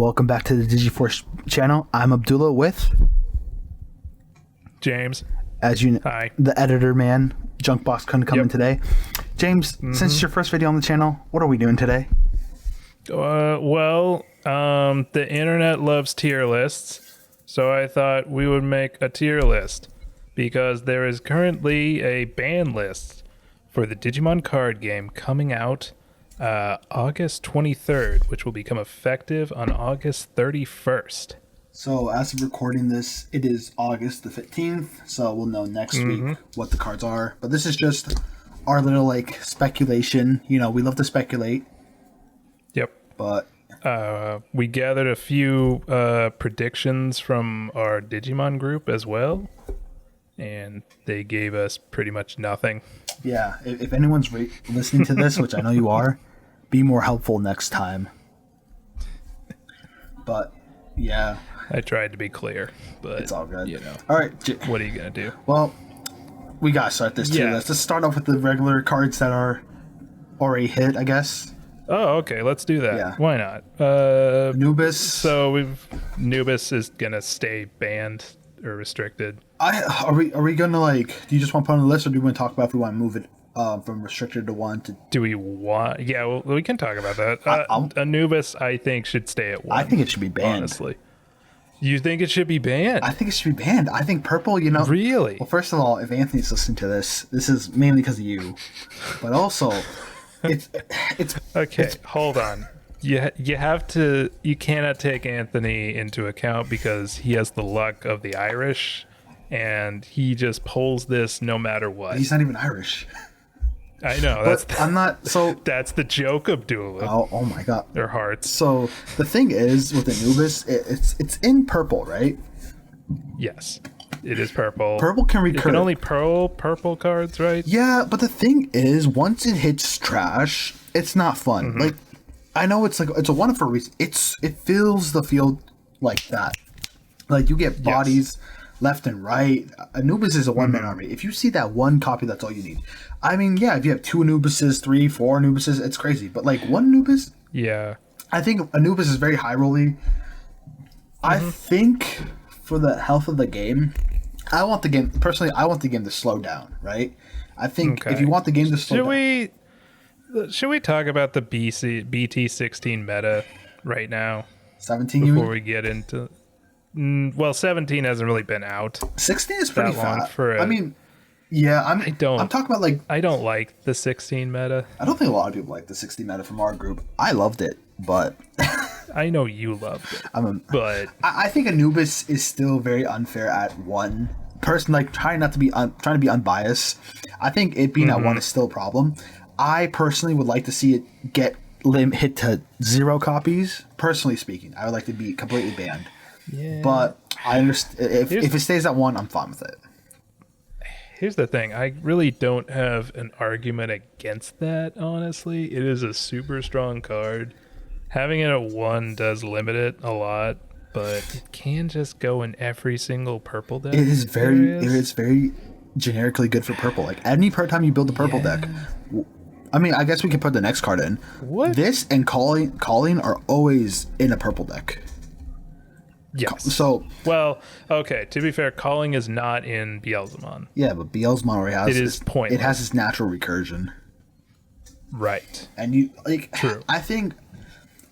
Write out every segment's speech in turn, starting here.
Welcome back to the Digiforce channel. I'm Abdullah with, James. as you know, Hi. the editor man. Junkbox couldn't come in today. James, since it's your first video on the channel, what are we doing today? The internet loves tier lists, so I thought we would make a tier list because there is currently a ban list for the Digimon card game coming out August 23rd, which will become effective on August 31st. So as of recording this, it is August the 15th, so we'll know next week what the cards are. But this is just our little, speculation. You know, we love to speculate. Yep. But we gathered a few predictions from our Digimon group as well, and they gave us pretty much nothing. yeah, if anyone's listening to this, which I know you are, be more helpful next time. But, yeah. I tried to be clear, but It's all good. You know, all right. what are you gonna do? Well, we gotta start this tier list. Let's start off with the regular cards that are already hit, I guess. Oh, okay, let's do that. Yeah. Why not? Anubis. So Anubis is gonna stay banned or restricted. Are we gonna do you just want to put on the list, or do we want to talk about if we want to move it from restricted to one to? Do we want? Yeah, well, we can talk about that. Anubis, I think, should stay at one. I think it should be banned. Honestly, you think it should be banned? I think it should be banned. I think purple. Really? Well, first of all, if Anthony's listening to this, this is mainly because of you, but also, it's okay. Hold on. You cannot take Anthony into account because he has the luck of the Irish, and he just pulls this no matter what. He's not even Irish. I know. I'm not. So that's the joke, Abdullah. Oh my god. Their hearts. So the thing is with Anubis, it's in purple, right? Yes, it is purple. Purple can recur. You can only purple cards, right? Yeah, but the thing is, once it hits trash, it's not fun. Like, I know it's a one for a reason. It fills the field like that. Like, you get bodies left and right. Anubis is a one-man army. If you see that one copy, that's all you need. I mean, yeah, if you have 2 Anubises, 3, 4 Anubises, it's crazy. But one Anubis, yeah, I think Anubis is very high rolly. I think for the health of the game, I want the game to slow down, right? I think if you want the game to slow down. Should we talk about the bt17 meta right now? 17 before we get into. Well, 17 hasn't really been out. 16 is pretty fat. I mean, yeah, I'm talking about I don't like the 16 meta. I don't think a lot of people like the 16 meta from our group. I loved it, but I know you loved it. But I think Anubis is still very unfair at 1. Person trying to be unbiased. I think it being at 1 is still a problem. I personally would like to see it get hit to 0 copies. Personally speaking, I would like to be completely banned. Yeah. But I understand if it stays at 1, I'm fine with it. Here's the thing. I really don't have an argument against that, honestly. It is a super strong card. Having it at 1 does limit it a lot, but it can just go in every single purple deck. It is very generically good for purple. Any time you build a purple deck. I mean, I guess we can put the next card in. What? This and calling are always in a purple deck. Yes. So, well, okay. To be fair, calling is not in Beelzemon. Yeah, but Beelzemon already has. It is pointless. It has its natural recursion. Right. And you True. I think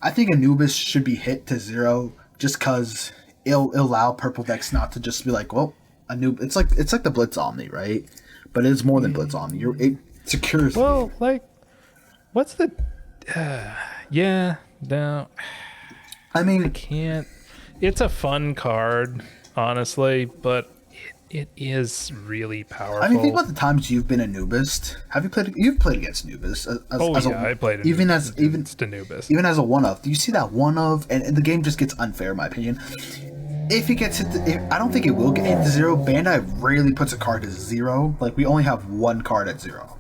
Anubis should be hit to 0 just because it'll allow purple decks not to just be well, Anubis. It's like the Blitz Omni, right? But it's more than Blitz Omni. It secures. Well, what's the? Yeah. No. I mean, I can't. It's a fun card, honestly, but it is really powerful. I mean, think about the times you've been Anubis. You've played against Anubis. I played against Anubis. Even as a one-of. Do you see that one-of? And the game just gets unfair, in my opinion. If it gets hit I don't think it will get hit to 0. Bandai rarely puts a card to 0. We only have 1 card at 0.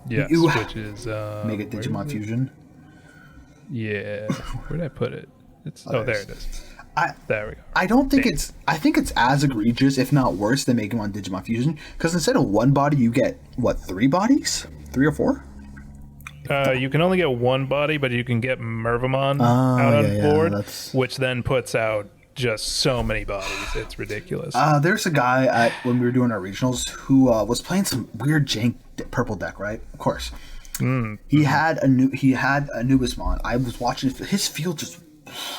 Yes, which is... Mega Digimon Fusion. Yeah. Where did I put it? There it is. There we go. I don't think I think it's as egregious, if not worse, than Megamon Digimon Fusion. Because instead of 1 body, you get 3 bodies? 3 or 4? You can only get one body, but you can get Mervamon Oh, out on yeah, board, that's... which then puts out just so many bodies. It's ridiculous. There's a guy when we were doing our regionals who was playing some weird jank purple deck, right? Of course. He had Anubismon. I was watching his field, just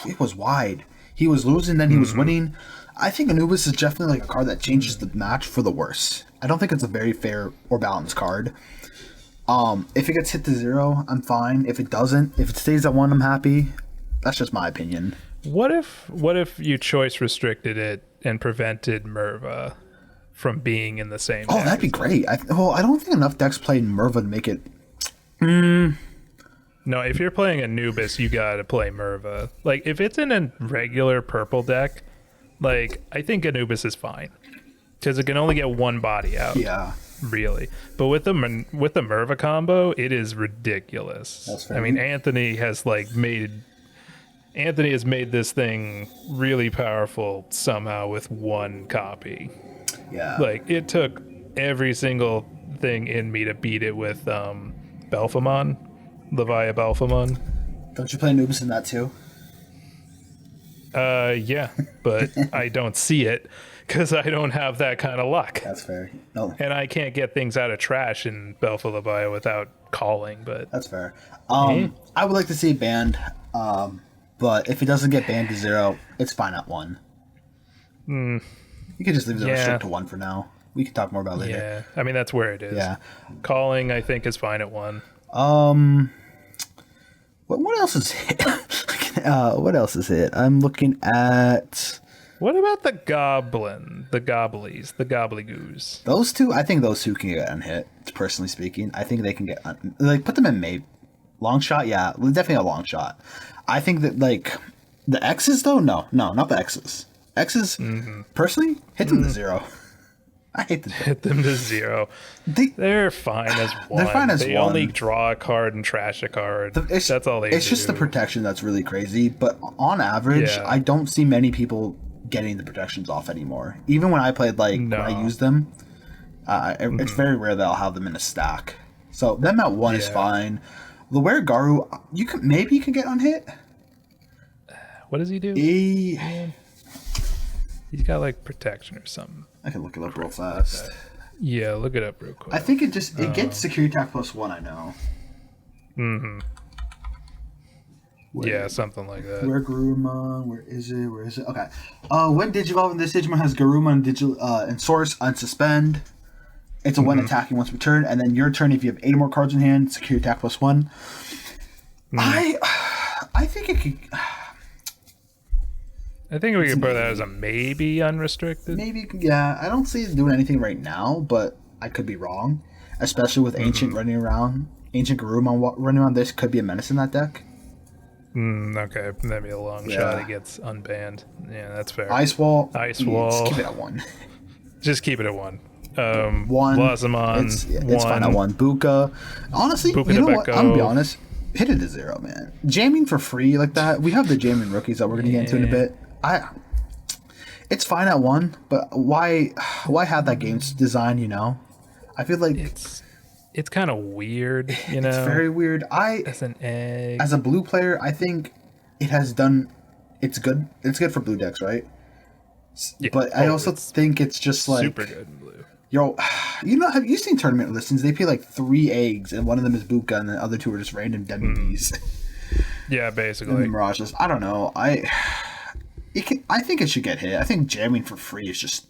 it was wide. He was losing, then he was winning. I think Anubis is definitely like a card that changes the match for the worse. I don't think it's a very fair or balanced card. If it gets hit to 0, I'm fine. If it doesn't, if it stays at 1, I'm happy. That's just my opinion. What if you choice restricted it and prevented Merva from being in the same deck? That'd be great. I don't think enough decks played Merva to make it. No, if you're playing Anubis, you gotta play Merva. Like, if it's in a regular purple deck, like, I think Anubis is fine. Because it can only get one body out. Yeah. Really. But with the Merva combo, it is ridiculous. That's fair. I mean, Anthony has made this thing really powerful somehow with one copy. Yeah. Like, it took every single thing in me to beat it with Belphemon, Leviah Belphemon. Don't you play Anubis in that too? Yeah, but I don't see it because I don't have that kind of luck. That's fair. No. And I can't get things out of trash in Belpha Leviah without calling, but... That's fair. I would like to see it banned, but if it doesn't get banned to 0, it's fine at 1. You can just leave the restrict to 1 for now. We can talk more about it later. Yeah, I mean, that's where it is. Yeah. Calling, I think, is fine at 1. What else is it? What else is it? I'm looking at... What about the Goblin? The Gobblies? The Gobblygoos? Those two, I think those two can get unhit, personally speaking. I think they can get... put them in maybe. Long shot? Yeah, definitely a long shot. I think that, the X's, though? No, not the X's. X's, personally, hit them to 0. I hate them. Hit them to 0. They're fine as 1. They're fine as they 1. Only draw a card and trash a card. That's all they do. It's just the protection that's really crazy. But on average, I don't see many people getting the protections off anymore. Even when I played, when I used them, it's very rare that I'll have them in a stack. So them at 1 is fine. The Were Garu, you can get unhit. What does he do? He's got protection or something. I can look it up real fast. Yeah, look it up real quick. I think it gets security attack +1, I know. Yeah, something like that. Where Garurumon? Where is it? Okay. When Digivolve in this Digimon has Garurumon and Source unsuspend. It's a 1 attacking once per turn, and then your turn if you have 8 or more cards in hand, security attack +1. I think it could. I think we could put that as a maybe unrestricted. Maybe, yeah. I don't see it doing anything right now, but I could be wrong. Especially with Ancient running around. Ancient Garurumon running around, this could be a menace in that deck. Okay, that'd be a long shot. It gets unbanned. Yeah, that's fair. Ice Wall. Ice Wall. Keep it at 1. Just keep it at 1. 1. Blossomon. It's fine at 1. Buka. Honestly, Buka you know what? I'm gonna be honest. Hit it to 0, man. Jamming for free like that. We have the jamming rookies that we're gonna get into in a bit. It's fine at 1, but why have that game's design? I feel like it's kind of weird. It's very weird. As an egg, as a blue player, I think it has done. It's good. It's good for blue decks, right? Yeah, but I also think it's just super good in blue. Yo, have you seen tournament listings? They pay 3 eggs, and one of them is Buka, and the other 2 are just random Demi-Bees. Yeah, basically. Mirages. I don't know. I think it should get hit. I think jamming for free is just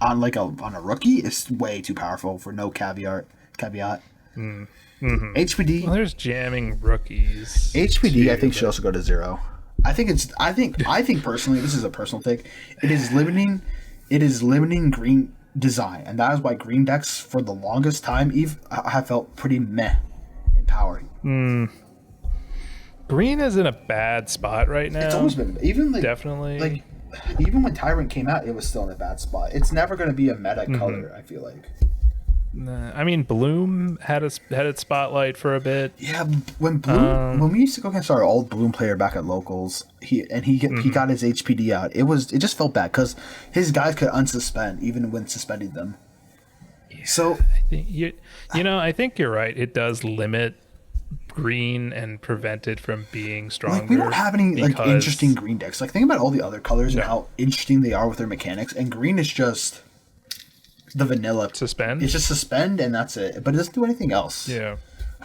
on a rookie is way too powerful for no caveat. HPD. Well, there's jamming rookies. HPD, I think should also go to 0. I think personally, this is a personal take. It is limiting green design, and that is why green decks for the longest time have felt pretty meh in power. Green is in a bad spot right now. It's always been definitely even when Tyrant came out, it was still in a bad spot. It's never going to be a meta color. I feel like. I mean, Bloom had its spotlight for a bit. Yeah, when we used to go against our old Bloom player back at locals, he got his HPD out. It just felt bad because his guys could unsuspend even when suspending them. Yeah, so I think I think you're right. It does limit green and prevent it from being stronger. Like, we don't have any like interesting green decks. Like, think about all the other colors and how interesting they are with their mechanics. And green is just the vanilla suspend. It's just suspend, and that's it. But it doesn't do anything else. Yeah.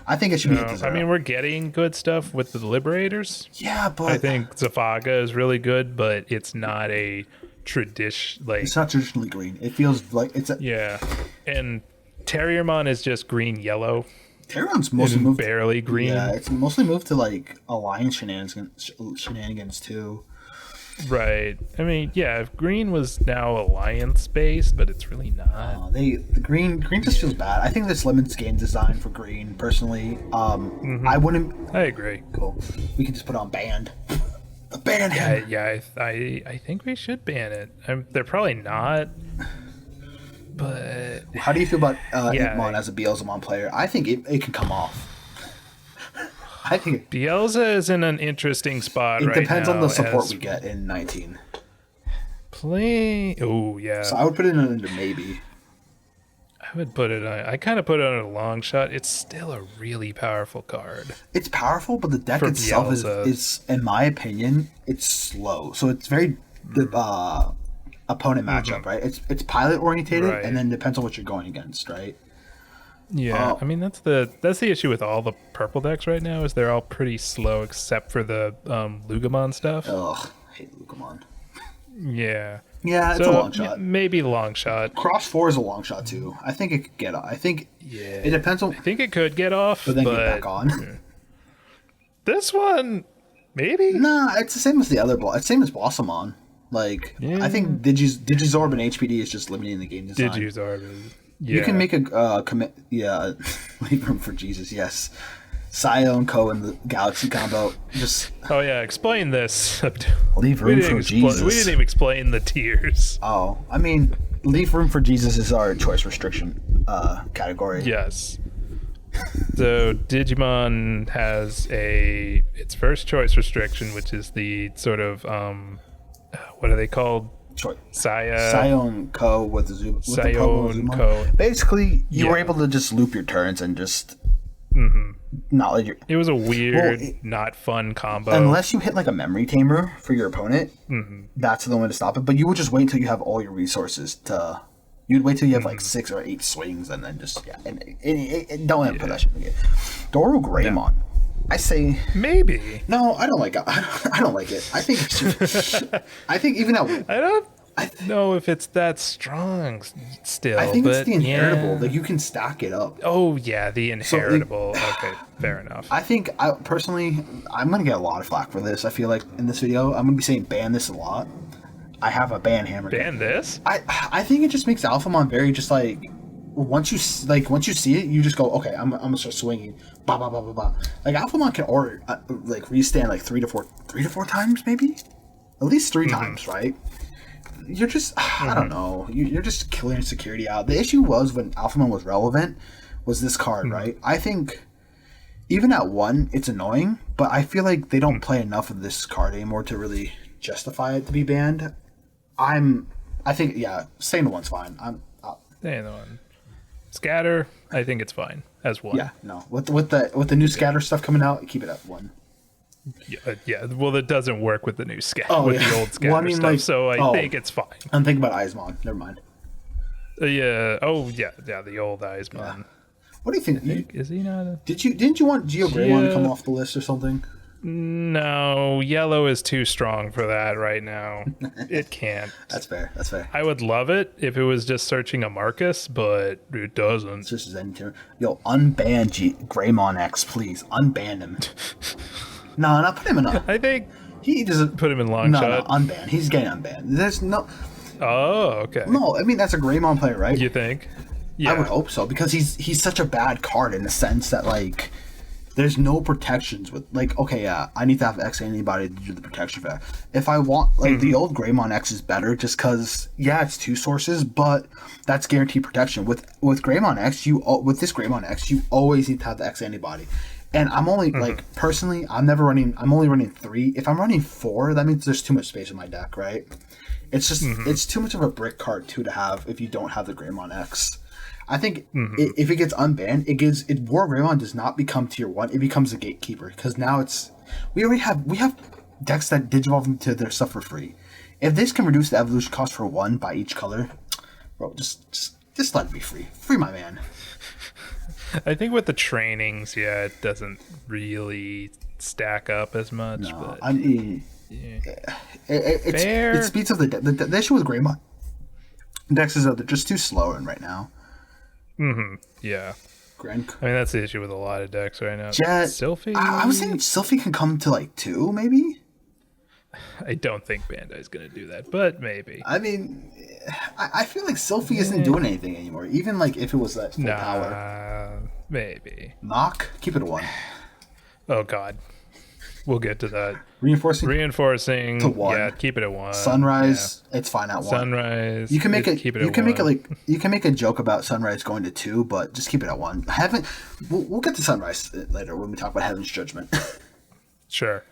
I think it should be a 0. I mean, we're getting good stuff with the Liberators. Yeah, but I think Zafaga is really good, but it's not a tradition. Like, it's not traditionally green. It feels like it's a and Terriermon is just green yellow. Terriermon's mostly moved barely green. Yeah, it's mostly moved to like alliance shenanigans too. Right. I mean, yeah, if green was now alliance based, but it's really not. The green just feels bad. I think this lemons game design for green, personally. I wouldn't. I agree. Cool. We can just put on banned. The ban. I think we should ban it. They're probably not. But how do you feel about Inkmon as a Beelzemon player? I think it can come off. I think Bielsa is in an interesting spot right now. It depends on the support we get in 19. Oh, yeah. So I would put it under maybe. I would put it on. I kind of put it on a long shot. It's still a really powerful card. It's powerful, but the deck itself is, in my opinion, it's slow. So it's very opponent matchup, right? It's pilot orientated, and then depends on what you're going against, right? Yeah, I mean that's the issue with all the purple decks right now is they're all pretty slow except for the Lugamon stuff. Ugh, I hate Lugamon. Yeah. Yeah, it's a long shot. Yeah, maybe long shot. Cross 4 is a long shot too. I think it could get off. I think it depends on. I think it could get off, but then get back on. This one, maybe. Nah, it's the same as the other ball. It's the same as Blossomon. Like I think Digizorb and HPD is just limiting the game design. Digizorb is. Yeah. You can make a commit. Yeah, leave room for Jesus. Yes, Scion Co and the Galaxy combo. Just explain this. Leave room for Jesus. We didn't even explain the tiers. Oh, I mean, leave room for Jesus is our choice restriction category. Yes. So Digimon has its first choice restriction, which is the sort of what are they called? Scion Co with the Zoom. Scion Co. Basically, you were able to just loop your turns and just not let your. It was a weird, not fun combo. Unless you hit like a memory tamer for your opponent, that's the way to stop it. But you would just wait until you have all your resources to. You'd wait till you have like 6 or 8 swings and then just and don't put that shit in the game. Doro Greymon. I say maybe. No, I don't like it. I don't like it. I think it should, I think even that. I don't know if it's that strong still. I think it's the inheritable. Like you can stack it up. Oh yeah, the inheritable. So, okay, fair enough. I think personally, I'm gonna get a lot of flack for this. I feel like in this video, I'm gonna be saying ban this a lot. I have a ban hammer. Ban this? I think it just makes Alphamon very just like. Once you see it, you just go, okay, I'm gonna start swinging, blah blah blah blah blah. Like Alphamon can restand like 3 to 4 times, maybe, at least 3 times, right? You're just, I don't know, you're just killing security out. The issue was when Alphamon was relevant, was this card, right? I think even at 1, it's annoying, but I feel like they don't play enough of this card anymore to really justify it to be banned. I think staying to 1's fine. Staying to 1. Scatter, I think it's fine as 1. Yeah, no. With the new scatter stuff coming out, keep it at 1. Yeah. Well, that doesn't work with the new scatter the old scatter stuff. So I think it's fine. I'm thinking about Eismon. Never mind. Yeah. Oh yeah. The old Eismon. Yeah. What do you think? Is he not? Didn't you want Geo Greymon to come off the list or something? No, yellow is too strong for that right now. It can't. That's fair. I would love it if it was just searching a Marcus, but it doesn't. It's just Yo, unban Greymon X, please. Unban him. No, not put him in I think he doesn't put him in long shot. No, unban. He's getting unbanned. There's no. Oh, okay. No, I mean that's a Greymon player, right? You think? Yeah. I would hope so because he's such a bad card in the sense that like. There's no protections with I need to have X antibody to do the protection for that. If I want the old Greymon X is better just because it's 2 sources, but that's guaranteed protection. With Greymon X, with this Greymon X, you always need to have the X antibody. And I'm only personally, I'm only running 3. If I'm running 4, that means there's too much space in my deck, right? It's just it's too much of a brick card too to have if you don't have the Greymon X. I think if it gets unbanned, War Greymon does not become tier 1. It becomes a gatekeeper because now we have decks that digivolve into their stuff for free. If this can reduce the evolution cost for 1 by each color, bro, just let it be free. Free my man. I think with the trainings, it doesn't really stack up as much. No, but I mean, it speeds up the issue with Greymon decks is that they're just too slow right now. Yeah. Grand. I mean, that's the issue with a lot of decks right now. Jet. Sylphie? I was thinking Sylphie can come to like 2, maybe. I don't think Bandai's going to do that, but maybe. I mean, I feel like Sylphie isn't doing anything anymore. Even like if it was that full power. Maybe. Knock, keep it a 1. Oh God, we'll get to that. Reinforcing to 1. Yeah, keep it at 1. Sunrise, it's fine at 1. Sunrise, you can make it. Keep it you at can 1. make it like you can make a joke about Sunrise going to 2, but just keep it at 1. We'll get to Sunrise later when we talk about Heaven's Judgment. Sure.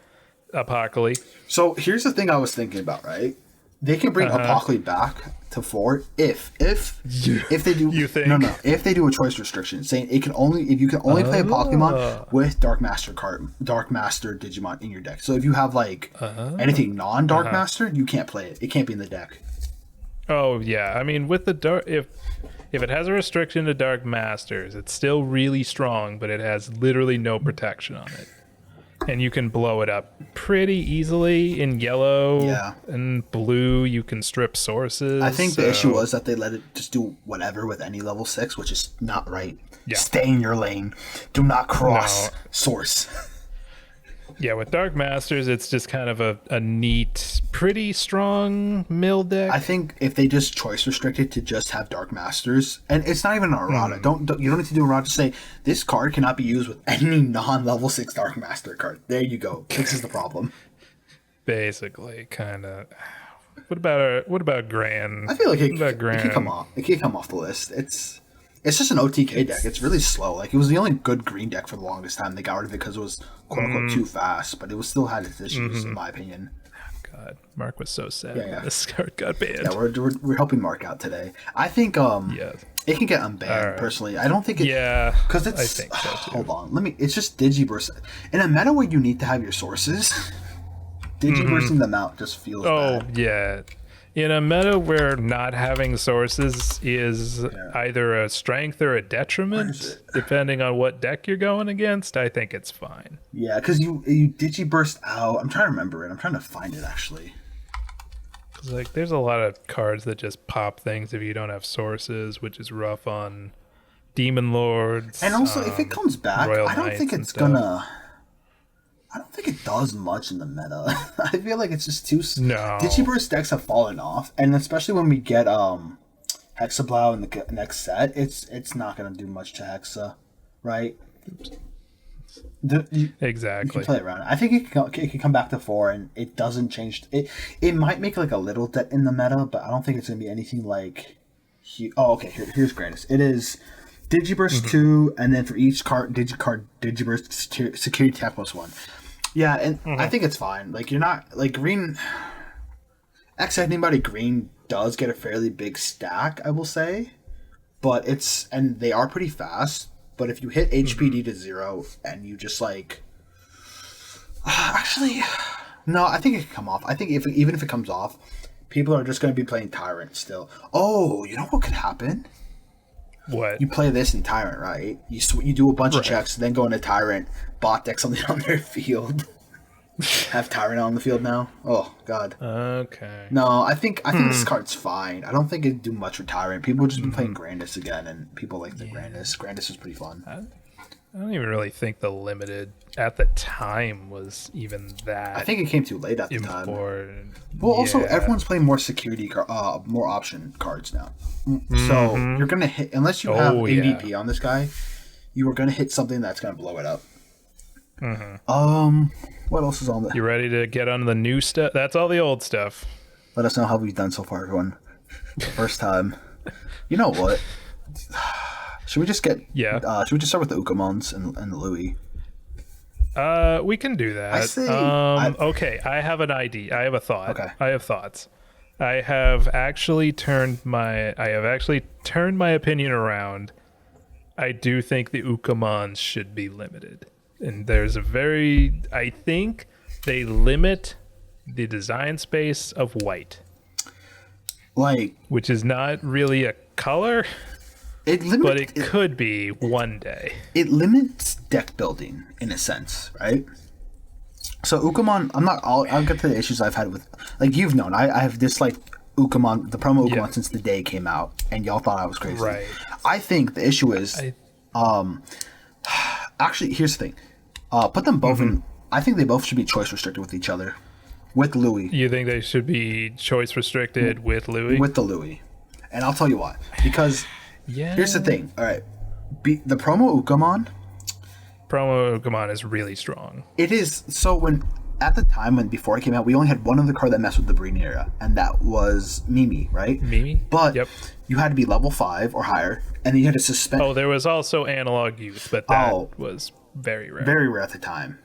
Apocalypse. So here's the thing I was thinking about, right? They can bring Apocalypse back to 4 if they do. You think? No, if they do a choice restriction saying you can only play a Pokemon with Dark Master Digimon in your deck. So if you have like anything non-Dark Master, you can't play it. It can't be in the deck. Oh yeah, I mean with the dark if it has a restriction to Dark Masters, it's still really strong, but it has literally no protection on it. And you can blow it up pretty easily in yellow and blue. You can strip sources. I think the issue was that they let it just do whatever with any level 6, which is not right. Yeah. Stay in your lane. Do not cross source. Yeah, with Dark Masters, it's just kind of a neat, pretty strong mill deck. I think if they just choice restrict it to just have Dark Masters, and it's not even an errata. You don't need to do errata. Just say this card cannot be used with any non-level 6 Dark Master card. There you go. Fixes the problem. Basically, kind of. What about Gran? I feel like it can come off. It can come off the list. It's just an OTK deck. It's really slow. Like, it was the only good green deck for the longest time. They got rid of it because it was quote-unquote too fast, but it was still had its issues, in my opinion. God, Mark was so sad when this card got banned. Yeah, we're helping Mark out today. I think it can get unbanned, personally. I don't think it... Yeah, because it's... I think so, too. Hold on. It's just Digiburst. In a meta where you need to have your sources, Digibursting them out just feels bad. Oh, yeah. In a meta where not having sources is either a strength or a detriment, depending on what deck you're going against, I think it's fine. Yeah, because you Digiburst out. I'm trying to remember it. I'm trying to find it, actually. Because like, there's a lot of cards that just pop things if you don't have sources, which is rough on Demon Lords. And also, if it comes back, Royal I don't Knights think and it's stuff. gonna... I don't think it does much in the meta. I feel like it's just too... No. Digiburst decks have fallen off, and especially when we get Hexablow in the next set, it's not going to do much to Hexa, right? Exactly. You can play around it. I think it can come back to 4, and it doesn't change... It might make like a little dent in the meta, but I don't think it's going to be anything like... Oh, okay, here's Grandis. It is... Digiburst 2, and then for each card, Digiburst security tap +1. Yeah, and I think it's fine. Like, you're not... Like, green... Anybody green does get a fairly big stack, I will say. But it's... And they are pretty fast. But if you hit HPD to 0, and you just, like... Actually... No, I think it can come off. I think even if it comes off, people are just going to be playing Tyrant still. Oh, you know what could happen? What? You play this in Tyrant, right? You do a bunch of checks, then go into Tyrant, bot deck something on their field. Have Tyrant on the field now? Oh, God. Okay. No, I think this card's fine. I don't think it'd do much for Tyrant. People just been playing Grandis again, and people like the Grandis. Grandis is pretty fun. I don't even really think the limited at the time was even that. I think it came too late at the time. Well, also everyone's playing more security, more option cards now. So you're gonna hit unless you have ADP on this guy. You are gonna hit something that's gonna blow it up. What else is on there? You ready to get on the new stuff? That's all the old stuff. Let us know how we've done so far, everyone. First time. You know what? Should we just get... should we just start with the Ukamons and the Louis? We can do that. I say... okay, I have an idea. I have a thought. Okay. I have thoughts. I have actually turned my opinion around. I do think the Ukamons should be limited. And I think they limit the design space of white. Like, which is not really a color, but it could be one day. It limits deck building in a sense, right? So Ukamon, I'll get to the issues I've had with, like, you've known, I have disliked Ukamon, the promo Ukamon since the day it came out, and y'all thought I was crazy. Right. I think the issue is, actually, here's the thing. Put them both in, I think they both should be choice restricted with each other. With Louis. You think they should be choice restricted with Louis? With the Louis. And I'll tell you why. Because here's the thing. All right. The promo Ukamon. Promo Ukamon is really strong. It is. So at the time before it came out, we only had one other card that messed with the Breeding Area, and that was Mimi, right? Mimi? But you had to be level 5 or higher, and then you had to suspend. Oh, there was also Analog Youth, but that was very rare. Very rare at the time.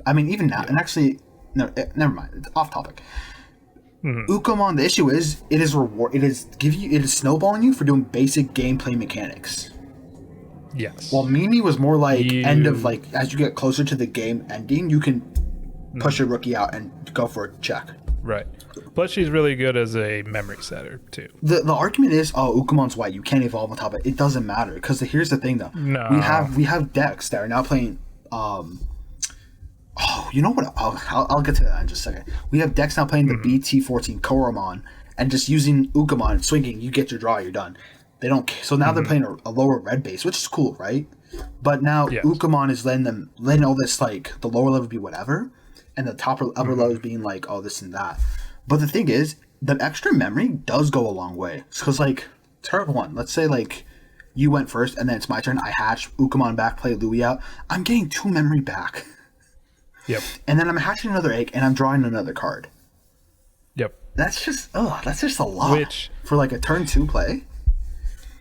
I mean, even now. And actually, no, never mind. It's off topic. Ukamon, the issue is, it is snowballing you for doing basic gameplay mechanics. Yes. While Mimi was more like end of, like, as you get closer to the game ending, you can push a rookie out and go for a check. Right. Plus, she's really good as a memory setter too. The argument is, Ukamon's white. You can't evolve on top of it. It doesn't matter, because here's the thing though. No. We have decks that are now playing. You know what? I'll get to that in just a second. We have decks now playing the bt17 Koromon, and just using Ukamon swinging, you get your draw, you're done. They don't. So now they're playing a lower red base, which is cool, right? But now Ukamon is letting all this, like, the lower level be whatever, and the upper levels being like, oh, this and that. But the thing is, the extra memory does go a long way. Because, like, terrible one. Let's say, like, you went first, and then it's my turn. I hatch Ukamon back, play Louis out. I'm getting 2 memory back. Yep. And then I'm hatching another egg, and I'm drawing another card. Yep. That's just a lot. For, like, a turn 2 play.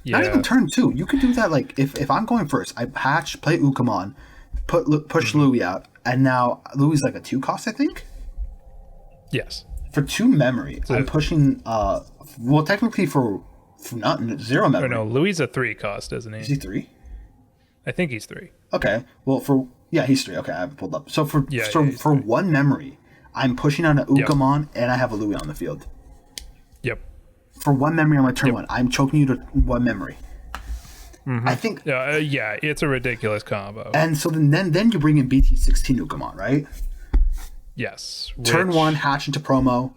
Yeah. Not even turn 2. You could do that, like, if I'm going first, I hatch, play Ukamon, push Louis out, and now Louis is like a 2 cost, I think? Yes. For 2 memory, I'm pushing, technically for 0 memory. Or no, Louis is a 3 cost, isn't he? Is he 3? I think he's 3. Okay. Well, he's 3. Okay, I have it pulled up. So for 1 memory, I'm pushing on an Ukamon, and I have a Louis on the field. Yep. For 1 memory on my turn 1, I'm choking you to 1 memory. I think. Yeah, it's a ridiculous combo. And so then you bring in bt16 Ukamon, right? Yes. Turn 1, hatch into promo.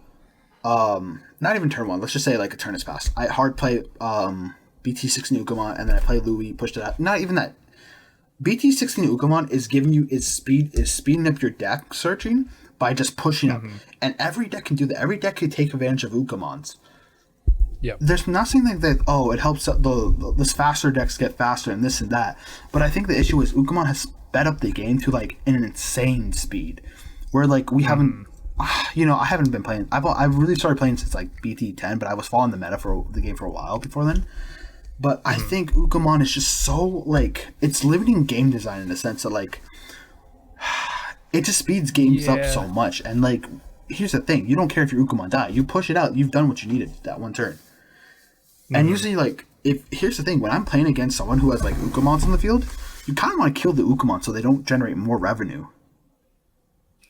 Not even turn 1. Let's just say, like, a turn has passed. I hard play bt16 Ukamon, and then I play Louis, pushed it out. Not even that. bt16 Ukamon is giving you is speeding up your deck searching by just pushing up. And every deck can do that. Every deck can take advantage of Ukamons. Yep. There's nothing like that. Oh, it helps this faster decks get faster and this and that. But I think the issue is Ukamon has sped up the game to, like, an insane speed, where, like, we haven't. I haven't been playing. I've really started playing since, like, bt10, but I was following the meta for the game for a while before then. But I think Ukamon is just so, like, it's limiting game design in the sense that, like, it just speeds games up so much. And, like, here's the thing: you don't care if your Ukamon die. You push it out. You've done what you needed that one turn. And usually, like, here's the thing: when I'm playing against someone who has, like, Ukamons on the field, you kind of want to kill the Ukamon so they don't generate more revenue.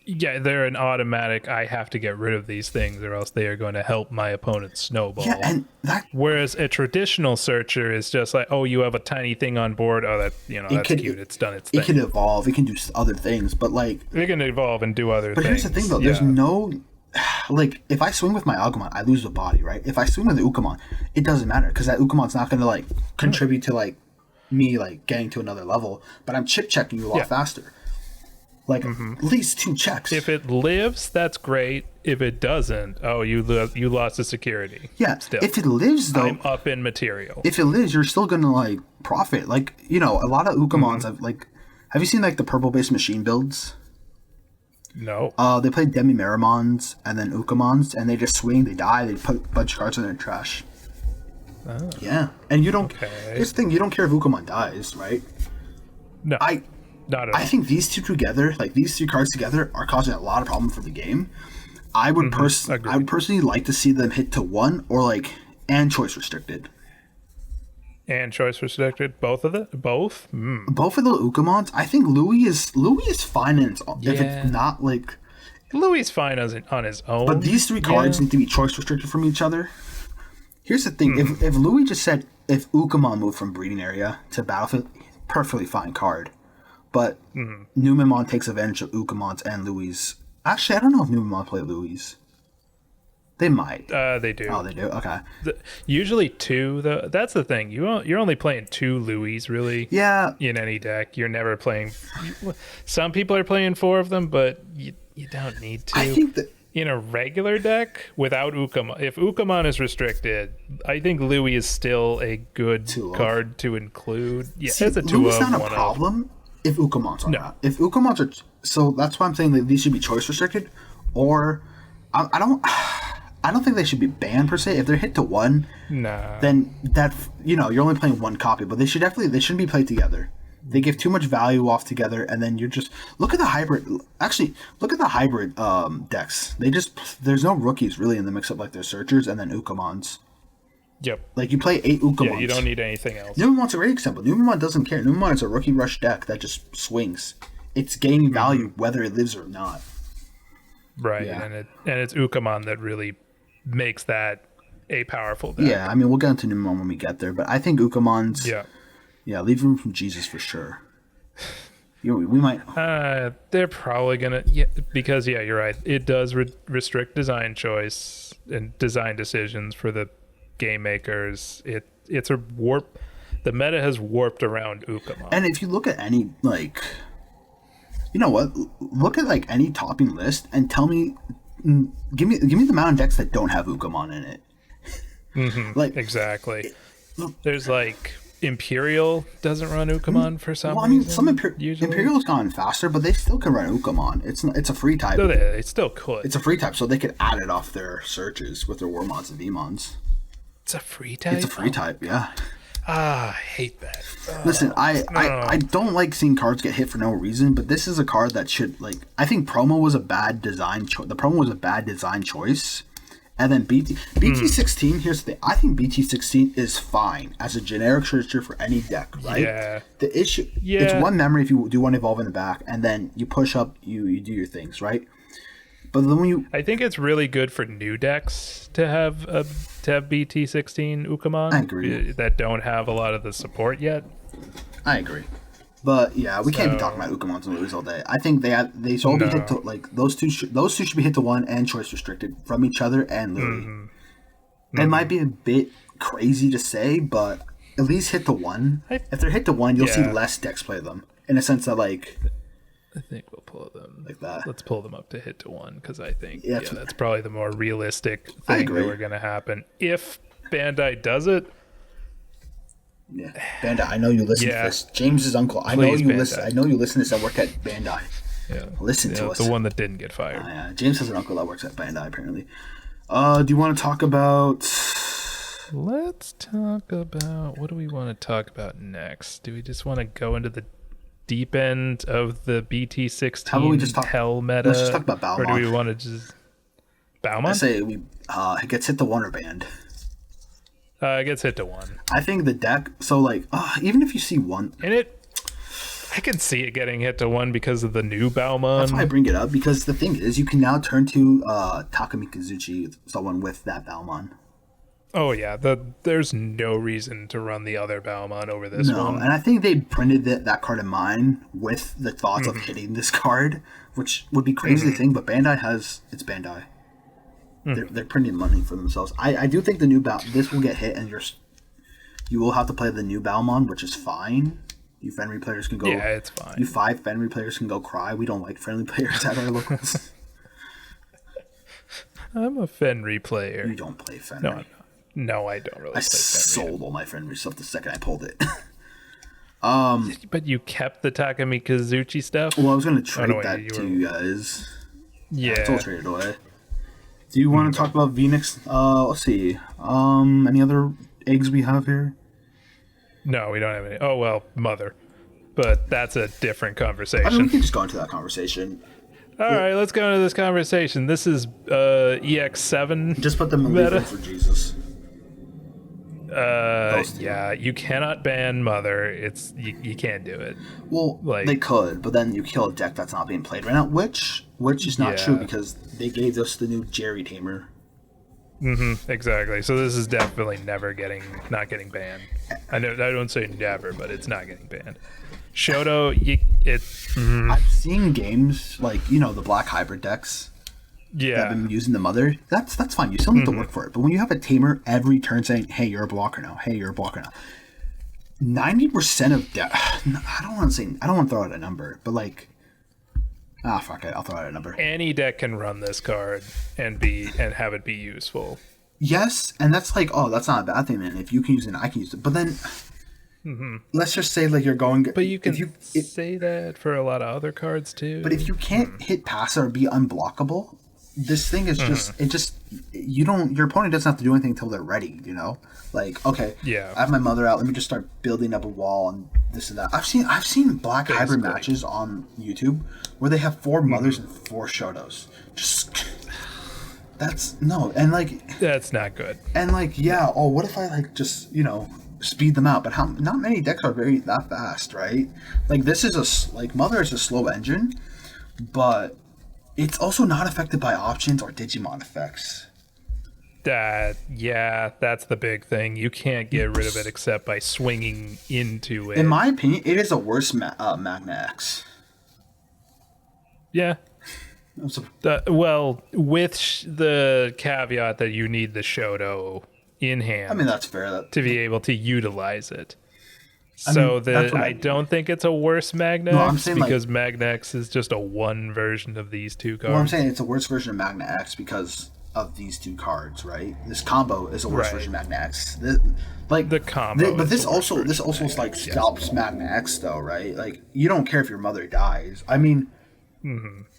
Yeah, they're an automatic, I have to get rid of these things or else they are going to help my opponent snowball. Yeah, and whereas a traditional searcher is just like, oh, you have a tiny thing on board. Oh, that's cute. It's done its thing. It can evolve. It can do other things, but, like... It can evolve and do other things. But here's the thing, though. There's no... Like, if I swing with my Agumon, I lose the body, right? If I swing with the Ukamon, it doesn't matter, because that Ukamon's not going to, like, contribute to, like, me, like, getting to another level, but I'm chip-checking you a lot faster. Like, at least 2 checks. If it lives, that's great. If it doesn't, you lost the security. Yeah, still. If it lives, though... I'm up in material. If it lives, you're still going to, like, profit. Like, a lot of Ukamons have, like... Have you seen, like, the purple-based machine builds? No. They play Demi-Meramons and then Ukamons, and they just swing, they die, they put a bunch of cards in their trash. Oh. Yeah. And you don't... Okay. Here's the thing, you don't care if Ukamon dies, right? No. Not at all. I think these 2 together, like, these 3 cards together, are causing a lot of problem for the game. I would Agreed. I would personally like to see them hit to 1 or like and choice restricted. And choice restricted, both of it, both. Both of the Ukamons. I think Louis is fine if Yeah. it's not like. Louis is fine on his own. But these 3 cards need to be choice restricted from each other. Here's the thing: if Louis just said if Ukamon moved from breeding area to battlefield, perfectly fine card. But Numemon takes advantage of Ukamon's and Louis'. Actually, I don't know if Numemon play Louis. They might. They do. Oh, they do. Okay. Usually 2, though. That's the thing. You're only playing 2 Louis, really. Yeah. In any deck, you're never playing. Some people are playing 4 of them, but you don't need to. I think that in a regular deck without Ukamon, if Ukamon is restricted, I think Louis is still a good card to include. Yeah, it's a 2 Louis of not a 1 problem if Ukamons are No. not. If Ukamons are, so that's why I'm saying that these should be choice restricted, or I don't think they should be banned per se. If they're hit to 1, Nah. then that you're only playing 1 copy, but they shouldn't be played together. They give too much value off together, and then you're just look at the hybrid. Actually, look at the hybrid decks. There's no rookies really in the mix up like there's searchers and then Ukamons. Yep. Like you play 8 Ukamons. Yeah, you don't need anything else. Numemon's a great example. Numemon doesn't care. Numemon is a rookie rush deck that just swings. It's gaining value whether it lives or not. Right, Yeah. and it's Ukamon that really makes that a powerful deck. Yeah, I mean we'll get into Numemon when we get there, but I think Ukamon's. Yeah, leave room from Jesus for sure. We might. They're probably gonna, because you're right. It does restrict design choice and design decisions for the game makers. It's a warp. The meta has warped around Ukamon. And if you look at any you know what? Look at like any topping list and tell me, give me the amount of decks that don't have Ukamon in it. Like exactly. There's like. Imperial doesn't run Ukamon for some reason. Well, I mean, some Imperial's gone faster, but they still can run Ukamon. It's a free type. So they still could. It's a free type, so they could add it off their searches with their Warmods and Vmons. It's a free type? It's a free type, yeah. I hate that. Listen, I don't like seeing cards get hit for no reason, but this is a card that should, like... I think Promo was a bad design choice. The Promo was a bad design choice. And then BT16, here's the thing. I think BT16 is fine as a generic searcher for any deck, right? Yeah. The issue, it's 1 memory if you do want to evolve in the back, and then you push up, you do your things, right? But then when you... I think it's really good for new decks to have BT16 Ukamon. I agree. That don't have a lot of the support yet. I agree. But yeah, we can't be talking about Ukamons and Louis all day. I think they should all be hit to, like, those two should be hit to 1 and choice restricted from each other and Louis. It might be a bit crazy to say, but at least hit to 1. If they're hit to 1, you'll see less decks play them. In a sense that, like... I think we'll pull them like that. Let's pull them up to hit to 1, because I think that's probably the more realistic thing that we're going to happen. If Bandai does it... Yeah, Bandai. I know you listen to this. James's uncle. I know you listen. I know you listen to this. I work at Bandai. Yeah, listen to us. The one that didn't get fired. Yeah, James has an uncle that works at Bandai. Apparently. Do you want to talk about? Let's talk about what do we want to talk about next? Do we just want to go into the deep end of the BT16 How about we just talk, hell meta? Let's just talk about Balmon. Or do we want to just Balmon? I say it gets hit to 1 or banned. It gets hit to 1. I think the deck. So like, even if you see 1, and I can see it getting hit to 1 because of the new Balmon. That's why I bring it up, because the thing is, you can now turn to Takumi Kazuchi, someone with that Balmon. Oh yeah, there's no reason to run the other Balmon over this one. And I think they printed that card in mind with the thoughts of hitting this card, which would be crazy to think. But Bandai it's Bandai. They're printing money for themselves. I do think the new this will get hit, and you will have to play the new Balmon, which is fine. You Fenrir players can go. Yeah, it's fine. You 5 Fenrir players can go cry. We don't like friendly players at our locals. I'm a Fenrir player. You don't play Fenrir. No, I don't really play Fenrir. I sold all my Fenrir stuff the second I pulled it. But you kept the Takumi Kazuchi stuff? Well, I was going to trade that to you guys. Yeah. It's all traded away. Do you want to talk about Phoenix? Let's see. Any other eggs we have here? No, we don't have any. Oh, well, Mother. But that's a different conversation. I mean, we can just go into that conversation. All right, let's go into this conversation. This is EX7. Just put them in meta. lethal for Jesus. Yeah, you cannot ban Mother. You can't do it. Well, Like- they could, but then you kill a deck that's not being played right now, which is not true Yeah. because they gave us the new Jerry Tamer. Exactly. So this is definitely not getting banned. I don't say never, but it's not getting banned. Shoto, I've seen games like the black hybrid decks that yeah, have been using the Mother. That's fine. You still need to work for it. But when you have a Tamer every turn saying, "Hey, you're a blocker now. Hey, you're a blocker now," 90% of I don't want to throw out a number, but like, fuck it, I'll throw out a number. any deck can run this card and have it be useful. Yes, and that's like, oh, that's not a bad thing. Then if you can use it, I can use it. But then, let's just say like you're going. But you can say that for a lot of other cards too. But if you can't hit pass or be unblockable, this thing is your opponent doesn't have to do anything until they're ready. Like, okay, Yeah. I have my Mother out. Let me just start building up a wall and this and that. I've seen black hybrid matches on YouTube where they have 4 Mothers and 4 Shotos. That's no, and like that's not good. And like, yeah, what if I like just speed them out? But not many decks are that fast, right? Like this is Mother is a slow engine, but it's also not affected by options or Digimon effects. That's the big thing. You can't get rid of it except by swinging into it. In my opinion, it is a worse Magna X. Yeah. Well, with the caveat that you need the Shoto in hand. I mean, that's fair. To be able to utilize it. I don't think it's a worse Magna No, I'm X saying, because Magna X is just a one version of these two cards. Well, I'm saying it's a worse version of Magna X because of these 2 cards, right? This combo is a worse version of Magna X. The combo. But this also stops Magna X though, right? Like you don't care if your mother dies. I mean,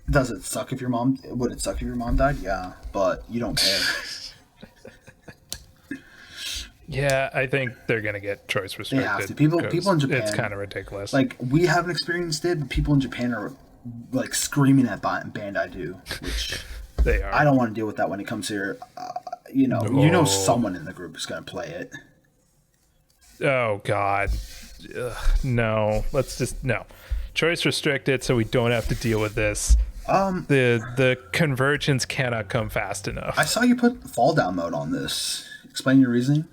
does it suck if your mom? Would it suck if your mom died? Yeah, but you don't care. Yeah, I think they're gonna get choice restricted. They have to. People in Japan. It's kind of ridiculous. Like we haven't experienced it, but people in Japan are like screaming at Bandai do, which they are. I don't want to deal with that when it comes here. Someone in the group is gonna play it. Oh God, no. Let's just no. Choice restricted, so we don't have to deal with this. The convergence cannot come fast enough. I saw you put fall down mode on this. Explain your reasoning.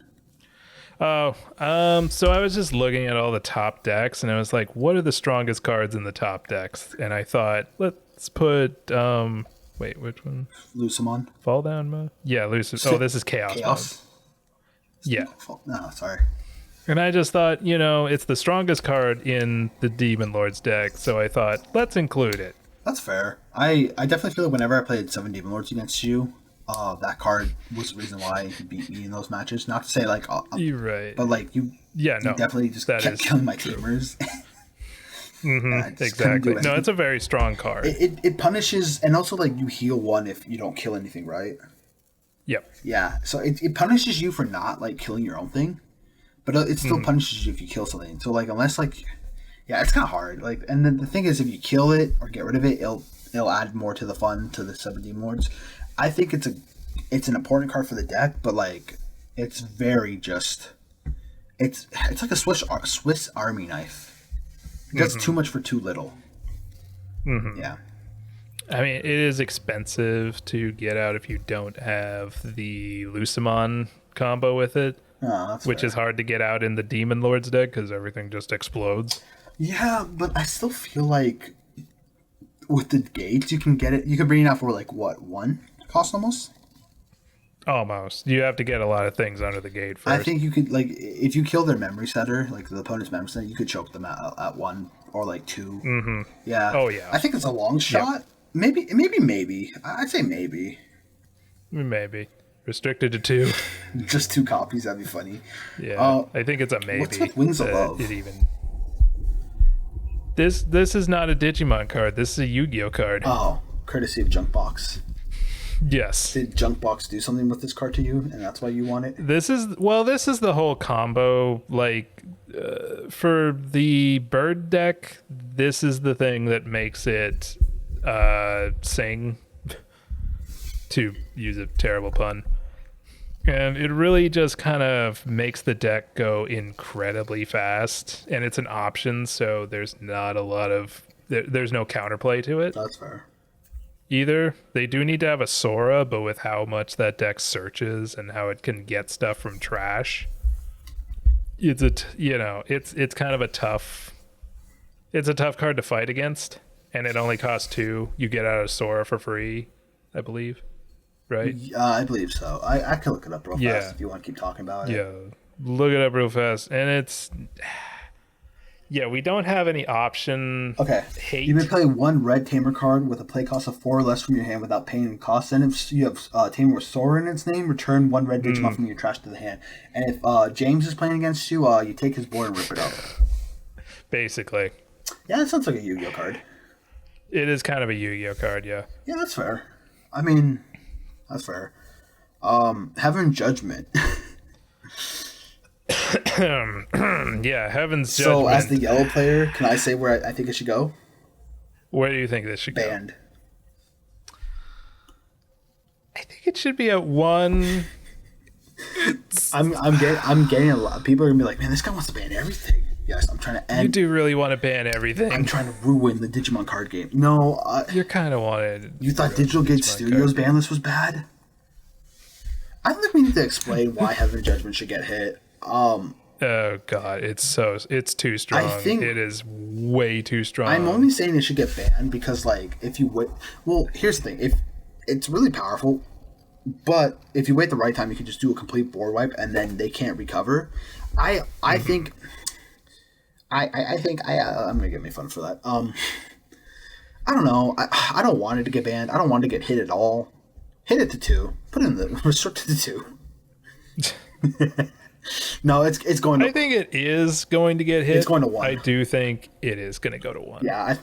So I was just looking at all the top decks, and I was like, what are the strongest cards in the top decks? And I thought, let's put wait, which one? Lucamon. Fall down mode? Yeah, Lucamon. Oh, this is Chaos mode. Yeah. No, sorry. And I just thought, it's the strongest card in the Demon Lords deck, so I thought, let's include it. That's fair. I definitely feel like whenever I played 7 Demon Lords against you, that card was the reason why you beat me in those matches. Not to say like you're right, but like you definitely just kept killing my teamers. Exactly. No, it's a very strong card. It punishes, and also like you heal 1 if you don't kill anything, right? Yep. Yeah. So it punishes you for not like killing your own thing, but it still punishes you if you kill something. So like unless like, yeah, it's kind of hard. Like, and then the thing is, if you kill it or get rid of it, it'll add more to the fun to the 7 Demon Lords. I think it's an important card for the deck, but like it's very just it's like a Swiss Army knife. It does too much for too little. Yeah. I mean, it is expensive to get out if you don't have the Lucamon combo with it, which is hard to get out in the Demon Lords deck because everything just explodes. Yeah, but I still feel like with the gates you can get it. You can bring it out for like what, 1 cost almost. Almost. You have to get a lot of things under the gate first. I think you could, like, if you kill their memory setter, like the opponent's memory setter, you could choke them at 1 or like 2. Yeah. Oh yeah. I think it's a long shot. Maybe. I'd say maybe. Maybe. Restricted to 2. Just 2 copies. That'd be funny. Yeah. I think it's a maybe. What's with Wings of Love? This is not a Digimon card. This is a Yu-Gi-Oh card. Oh, courtesy of Junkbox. Yes. Did Junkbox do something with this card to you, and that's why you want it? This is the whole combo. Like, for the bird deck, this is the thing that makes it sing, to use a terrible pun. And it really just kind of makes the deck go incredibly fast, and it's an option, so there's not a lot of there's no counterplay to it. That's fair. Either they do need to have a Sora, but with how much that deck searches and how it can get stuff from trash, it's it's kind of a tough card to fight against, and it only costs 2. You get out of Sora for free, I believe. Right? I believe so. I can look it up real fast if you want to keep talking about it. Yeah, look it up real fast. And it's... Yeah, we don't have any option. Okay. Hate. You may play 1 red Tamer card with a play cost of 4 or less from your hand without paying costs. And if you have Tamer with Sora in its name, return 1 red Digimon from your trash to the hand. And if James is playing against you, you take his board and rip it up. Basically. Yeah, that sounds like a Yu-Gi-Oh card. It is kind of a Yu-Gi-Oh card, yeah. Yeah, that's fair. I mean... That's fair. Heaven Judgment. Yeah, Heaven's Judgment. So, as the yellow player, can I say where I think it should go? Where do you think this should Banned. go? I think it should be at 1. I'm getting a lot. People are gonna be like, "Man, this guy wants to ban everything." Yes, I'm trying to end. You do really want to ban everything. I'm trying to ruin the Digimon card game. No, you're kind of wanted. You thought Digital Gate Studios Banlist was bad? I think we need to explain why Heaven Judgment should get hit. Oh god, it's too strong. I think it is way too strong. I'm only saying it should get banned because, like, if you wait. Well, here's the thing: if it's really powerful, but if you wait the right time, you can just do a complete board wipe and then they can't recover. I think. I think I'm gonna get me fun for that. I don't know. I don't want it to get banned. I don't want it to get hit at all. Hit it to 2. Put it in the restricted to 2. No, it's going to... I think it is going to get hit. It's going to 1. I do think it is going to go to 1. Yeah.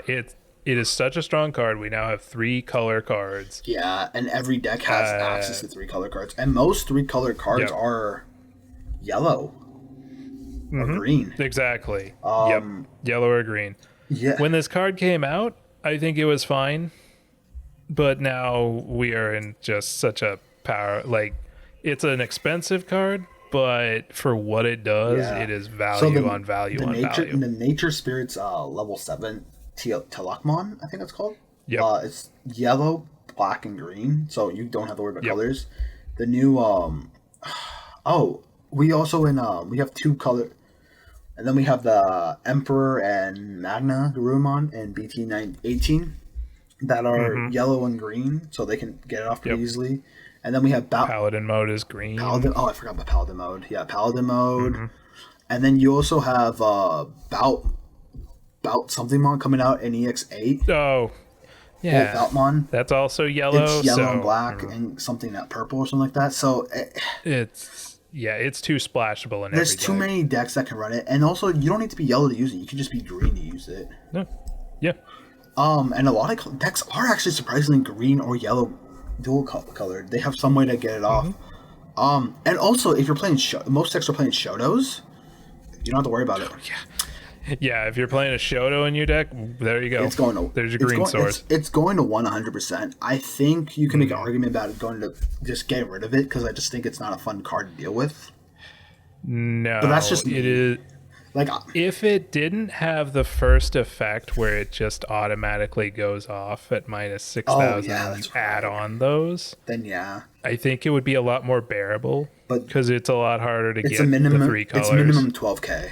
It is such a strong card. We now have 3 color cards. Yeah, and every deck has access to 3 color cards. And most 3 color cards are yellow or green. Exactly. Yellow or green. Yeah. When this card came out, I think it was fine. But now we are in just such a power... Like, it's an expensive card, but for what it does, it is value on value. The Nature Spirits level 7 Telakmon, I think that's called. Yeah. It's yellow, black, and green, so you don't have to worry about colors. The new we also we have 2 color, and then we have the Emperor and Magna Garurumon and bt18 that are yellow and green, so they can get it off pretty easily. And then we have Paladin mode is green. Paladin. Oh, I forgot about Paladin mode. Yeah, Paladin mode. And then you also have Bout something mon coming out in EX8. Oh, yeah. Boutmon. That's also yellow. It's yellow and black and something that purple or something like that. So it's too splashable in there's too many decks that can run it, and also you don't need to be yellow to use it. You can just be green to use it. No. Yeah. And a lot of decks are actually surprisingly green or yellow dual colored. They have some way to get it off. And also, if you're playing most decks are playing Shotos, you don't have to worry about it. Yeah, if you're playing a Shoto in your deck, there you go. It's going to, there's your green source. It's going to 100%. I think you can make an argument about it going to just get rid of it because I just think it's not a fun card to deal with. No, but that's just it is. Like, if it didn't have the first effect where it just automatically goes off at minus 6,000 and add on those, then I think it would be a lot more bearable. But because it's a lot harder to get the 3 colors. It's minimum 12k.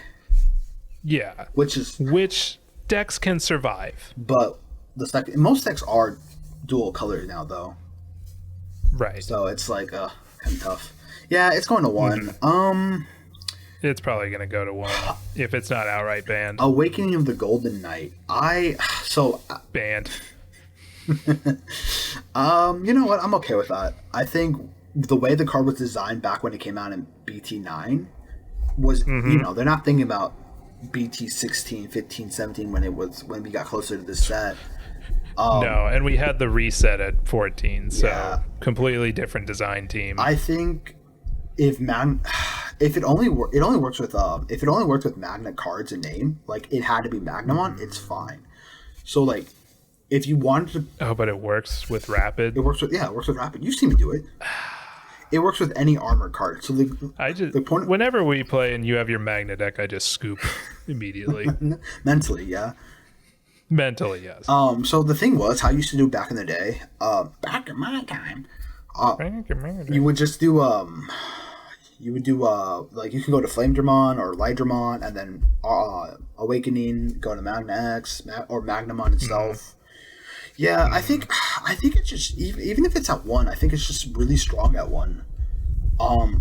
Yeah, which decks can survive. But most decks are dual color now, though. Right. So it's like kind of tough. Yeah, it's going to 1. It's probably going to go to 1 if it's not outright banned. Awakening of the Golden Knight. Banned. You know what? I'm okay with that. I think the way the card was designed back when it came out in BT9 was, they're not thinking about BT16, 15, 17 when we got closer to this set. No, and we had the reset at 14, so completely different design team. I think if it only works with Magna cards and name, like it had to be Magnamon, it's fine. So like If you wanted to, Oh, but it works with rapid. it works with rapid. You've seen me do it. It works with any armor card. So the point whenever we play and you have your Magna deck, I just scoop immediately. mentally, yeah. Mentally, yes. So the thing was, how I used to do back in the day, back in my time, you would just do like you could go to Flame Dramon or Light Dramon, and then Awakening, go to Magna X or Magnamon itself. Yeah, I think it's just even if it's at 1, I think it's just really strong at 1.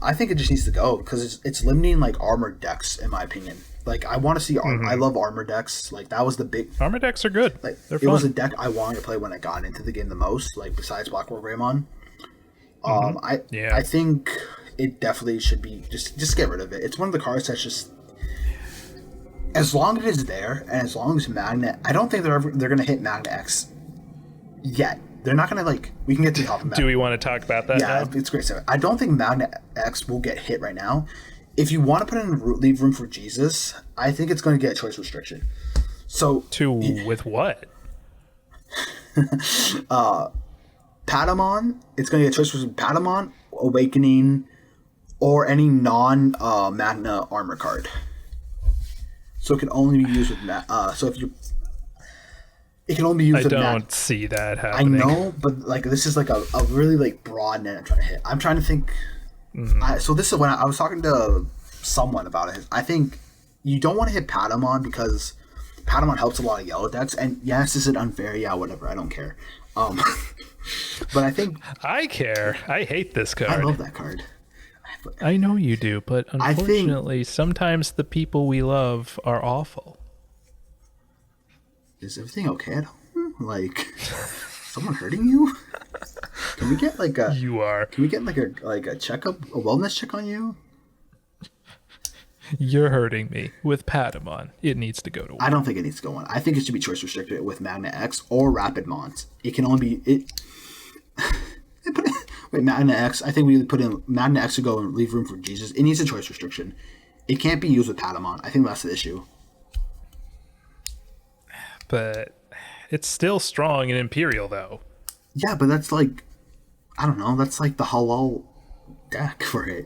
I think it just needs to go because it's limiting like armor decks in my opinion. Like I want to see I love armor decks. Like that was the big armor decks are good. Like They're it fun. was a deck I wanted to play when I got into the game the most. Like besides Blackboard Greymon. I think it definitely should be just get rid of it. It's one of the cards that's just as long as it's there and as long as Magna. I don't think they're gonna hit Magna X yet. They're not gonna like. We can get to the top of Magna. Do we want to talk about that? Yeah, now? it's great. So I don't think Magna X will get hit right now. If you want to put in leave room for Jesus, I think it's going to get a choice restriction. So with what? Patamon, it's going to get a choice between Patamon, Awakening, or any non-Magna armor card. So it can only be used with it can only be used with Magna. I don't see that happening. I know, but like this is like a really like broad net I'm trying to hit. I'm trying to think. So this is when I was talking to someone about it. I think you don't want to hit Patamon because Patamon helps a lot of yellow decks. And yes, is it unfair? Yeah, whatever. I don't care. But I think I care. I hate this card. I love that card. I know you do, but unfortunately, sometimes the people we love are awful. Is everything okay at home? Like, someone hurting you? Can we get like a? You are. Can we get like a checkup, a wellness check on you? You're hurting me with Patamon. It needs to go to 1. I don't think it needs to go 1. I think it should be choice restricted with Magna X or Rapid Mons. It can only be it. Wait, Magna X. I think we put in Magna X to go and leave room for Jesus. It needs a choice restriction. It can't be used with Patamon. I think that's the issue. But it's still strong in Imperial, though. Yeah, but that's like, I don't know. That's like the halal deck for it.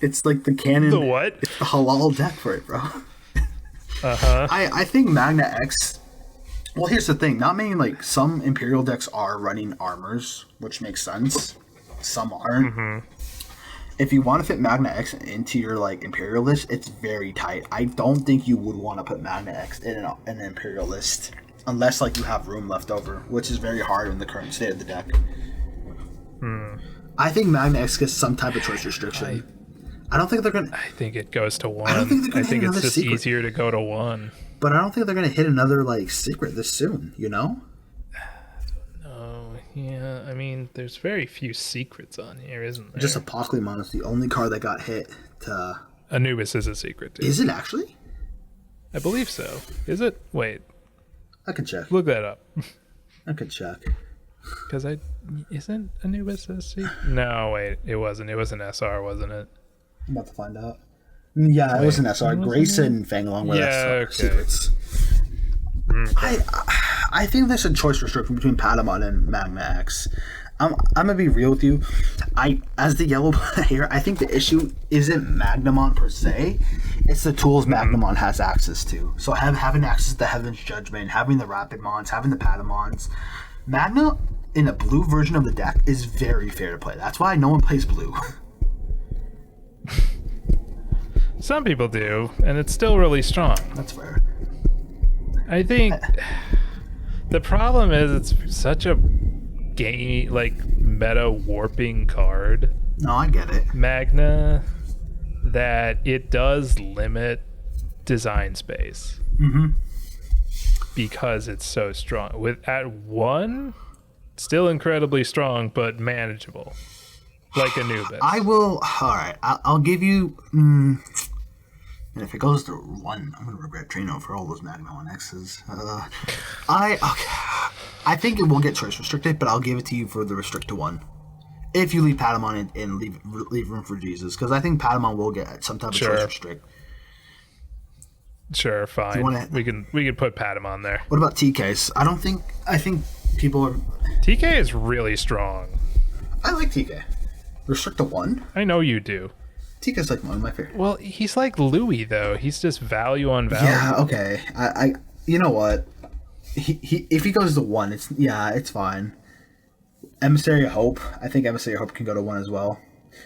It's like the canon. The what? It's the halal deck for it, bro. Uh-huh. I think Magna X. Well, here's the thing. Not many, like, some Imperial decks are running armors, which makes sense. Some aren't. If you want to fit Magna X into your, like, Imperial list, it's very tight. I don't think you would want to put Magna X in an Imperial list. Unless, like, you have room left over, which is very hard in the current state of the deck. I think Magna X gets some type of choice restriction. I don't think they're going to... I think it goes to 1. I don't think they're going to hit it's just secret. easier to go to 1. But I don't think they're going to hit another, like, secret this soon, you know? Oh, yeah. I mean, there's very few secrets on here, isn't there? Just Apocalypse is the only card that got hit to... Anubis is a secret, too. Is it actually? I believe so. Is it? Wait. I can check. Look that up. I can check. Because isn't Anubis a secret? No, wait. It wasn't. It was an SR, wasn't it? I'm about to find out. Yeah, it was an SR. Grace and Fangalong were SR secrets. I think there's a choice restriction between Patamon and Magna X. I'm gonna be real with you. As the yellow player, I think the issue isn't Magnamon per se. It's the tools Magnamon has access to. So having access to the Heaven's Judgment, having the Rapid Mons, having the Patamons. Magna in a blue version of the deck is very fair to play. That's why no one plays blue. Some people do, and it's still really strong. That's fair. I think the problem is it's such a game, like, meta warping card. No, I get it. Magna, that it does limit design space. Because it's so strong. At 1, still incredibly strong, but manageable. Like Anubis. I will. Alright, I'll give you. And if it goes to 1, I'm going to regret Trino for all those Magma X's. I think it won't get choice restricted, but I'll give it to you for the restrict to 1. If you leave Patamon and leave room for Jesus. Because I think Patamon will get some type of choice restrict. Sure, fine. We can put Patamon there. What about TKs? I think people are. TK is really strong. I like TK. Restrict to 1. I know you do. TK's like one of my favorite. Well, he's like Louis though. He's just value on value. Yeah. Okay. I you know what? He if he goes to 1, it's fine. Emissary of Hope. I think Emissary of Hope can go to 1 as well.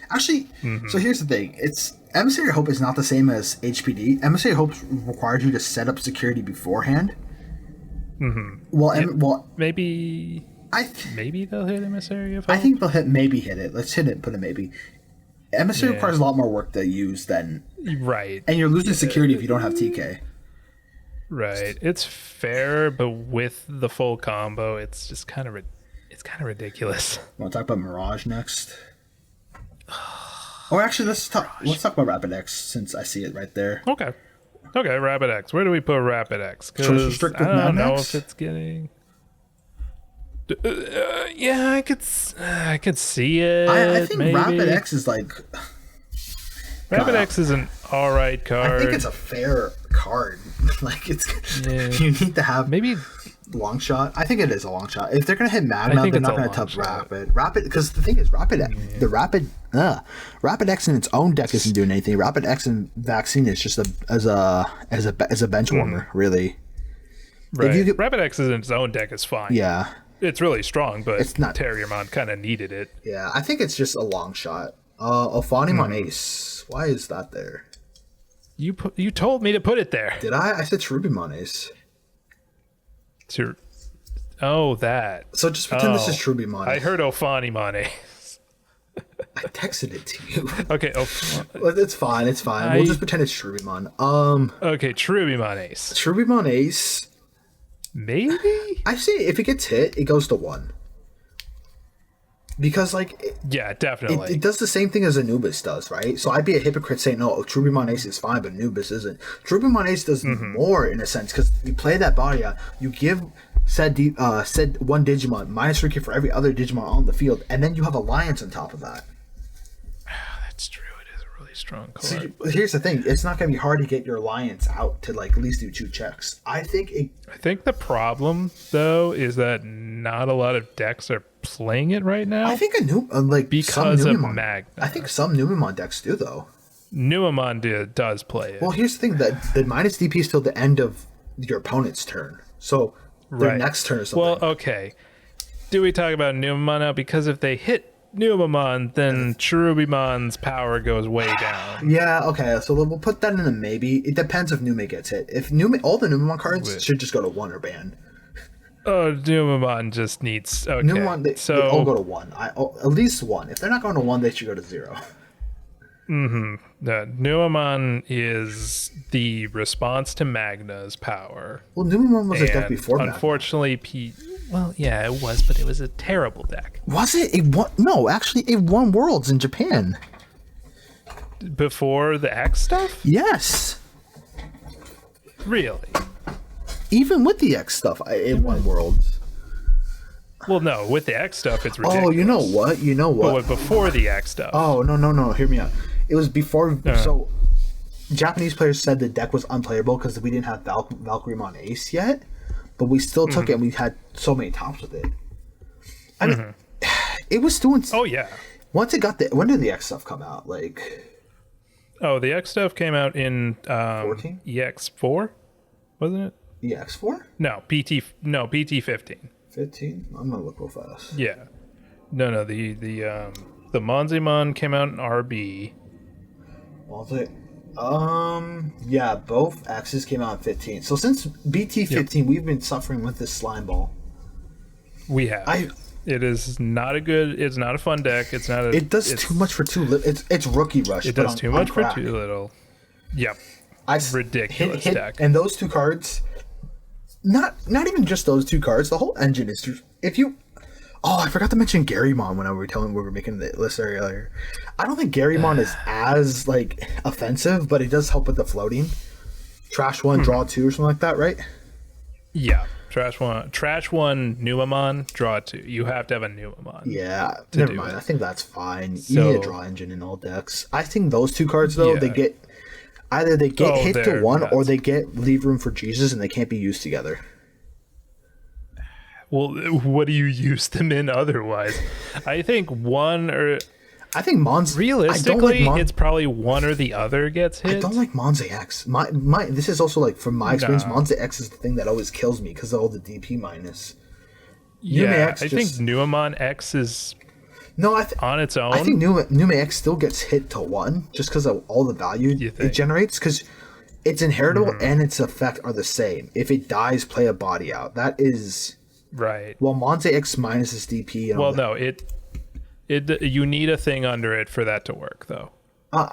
Actually, so here's the thing. It's Emissary of Hope is not the same as HPD. Emissary of Hope requires you to set up security beforehand. Well, maybe they'll hit Emissary of Hope. I think they'll hit it. Let's hit it. Put a maybe. Emissary requires a lot more work to use than right, and you're losing security if you don't have TK. Right. It's fair, but with the full combo, it's just kind of ridiculous. Want to talk about Mirage next? Or actually, let's talk about Rapid X since I see it right there. Okay, Rapid X. Where do we put Rapid X? Because I don't know if it's getting. Yeah, I could see it. I think maybe. Rapid X is like. Rapid X is an alright card. I think it's a fair card. Like you need to have maybe long shot. I think it is a long shot. If they're gonna hit Magna, they're not gonna touch Rapid. Because the thing is, Rapid X in its own deck isn't doing anything. Rapid X in Vaccine is just as a bench warmer, really. Right. Rapid X in its own deck is fine. Yeah. It's really strong, but it's not. Terriermon kind of needed it. Yeah, I think it's just a long shot. Ophanimon Ace. Why is that there? You told me to put it there. Did I? I said Cherubimon Ace. That. So just pretend this is Cherubimon. I heard Ophanimon Ace. I texted it to you. Okay. It's fine. It's fine. We'll just pretend it's Cherubimon. Okay, Cherubimon Ace. Cherubimon Ace. Maybe? I say if it gets hit, it goes to 1. Because, yeah, definitely. It does the same thing as Anubis does, right? So I'd be a hypocrite saying, no, Cherubimon Ace is fine, but Anubis isn't. Cherubimon Ace does more, in a sense, because you play that body out, you give said one Digimon -3 for every other Digimon on the field, and then you have Alliance on top of that. That's true. It is a really strong card. So here's the thing. It's not going to be hard to get your Alliance out to, at least do 2 checks. I think the problem, though, is that not a lot of decks are playing it right now. I think because of Magna. I think some Numemon decks do, though. Numemon does play it. Well, here's the thing: that the -DP is till the end of your opponent's turn, so their next turn is something. Well, okay. Do we talk about Numemon now? Because if they hit Numemon, then Cherubimon's power goes way down. Yeah, okay. So we'll put that in a maybe. It depends if Nume gets hit. If all the Numemon cards should just go to 1 or ban. Oh, Numemon just needs. Okay. Numemon, they all go to 1. At least 1. If they're not going to 1, they should go to 0. Numemon is the response to Magna's power. Well, Numemon was a deck before Magna. Unfortunately, well, yeah, it was, but it was a terrible deck. Was it? No, actually, it won Worlds in Japan. Before the X stuff? Yes. Really? Even with the X stuff, it won Worlds. Well, no, with the X stuff, it's ridiculous. Oh, you know what? But before the X stuff. Oh, no, hear me out. It was before, so Japanese players said the deck was unplayable because we didn't have Valkyriemon Ace yet, but we still took it and we had so many tops with it. I mean, it was doing... Oh, yeah. Once it got when did the X stuff come out? Oh, the X stuff came out in 14? EX4, wasn't it? EX4? No, PT15. 15? I'm gonna look real fast. Yeah. No, the Monzimon came out in RB. Was it? Yeah, both X's came out in 15. So since BT15, we've been suffering with this slime ball. We have. It is not a good. It's not a fun deck. It's not. It does too much for too little. It's Rookie Rush. It does too much for too little. Yep. Ridiculous deck. And those 2 cards. Not even just those 2 cards. The whole engine is too. If you. Oh, I forgot to mention Garymon when we were making the list earlier. I don't think Garymon is as offensive, but it does help with the floating. Trash 1, draw 2, or something like that, right? Yeah. Trash one, Numemon, draw 2. You have to have a Numemon. Yeah, never mind. I think that's fine. You need a draw engine in all decks. I think those 2 cards, though, they get... Either they get hit to they're 1 or nuts. they get leave room for Jesus and they can't be used together. Well, what do you use them in otherwise? I think one or I think Mons. realistically, it's probably one or the other gets hit. I don't like Monza X. My this is also like from my experience. No. Monza X is the thing that always kills me because of all the DP minus. Yeah, X I think Nuamon X is no, on its own. I think Nume X still gets hit to 1 just because of all the value it generates. Because its inheritable and its effect are the same. If it dies, play a body out. That is right. well, Monza X minus its DP. And Well, no, it you need a thing under it for that to work, though.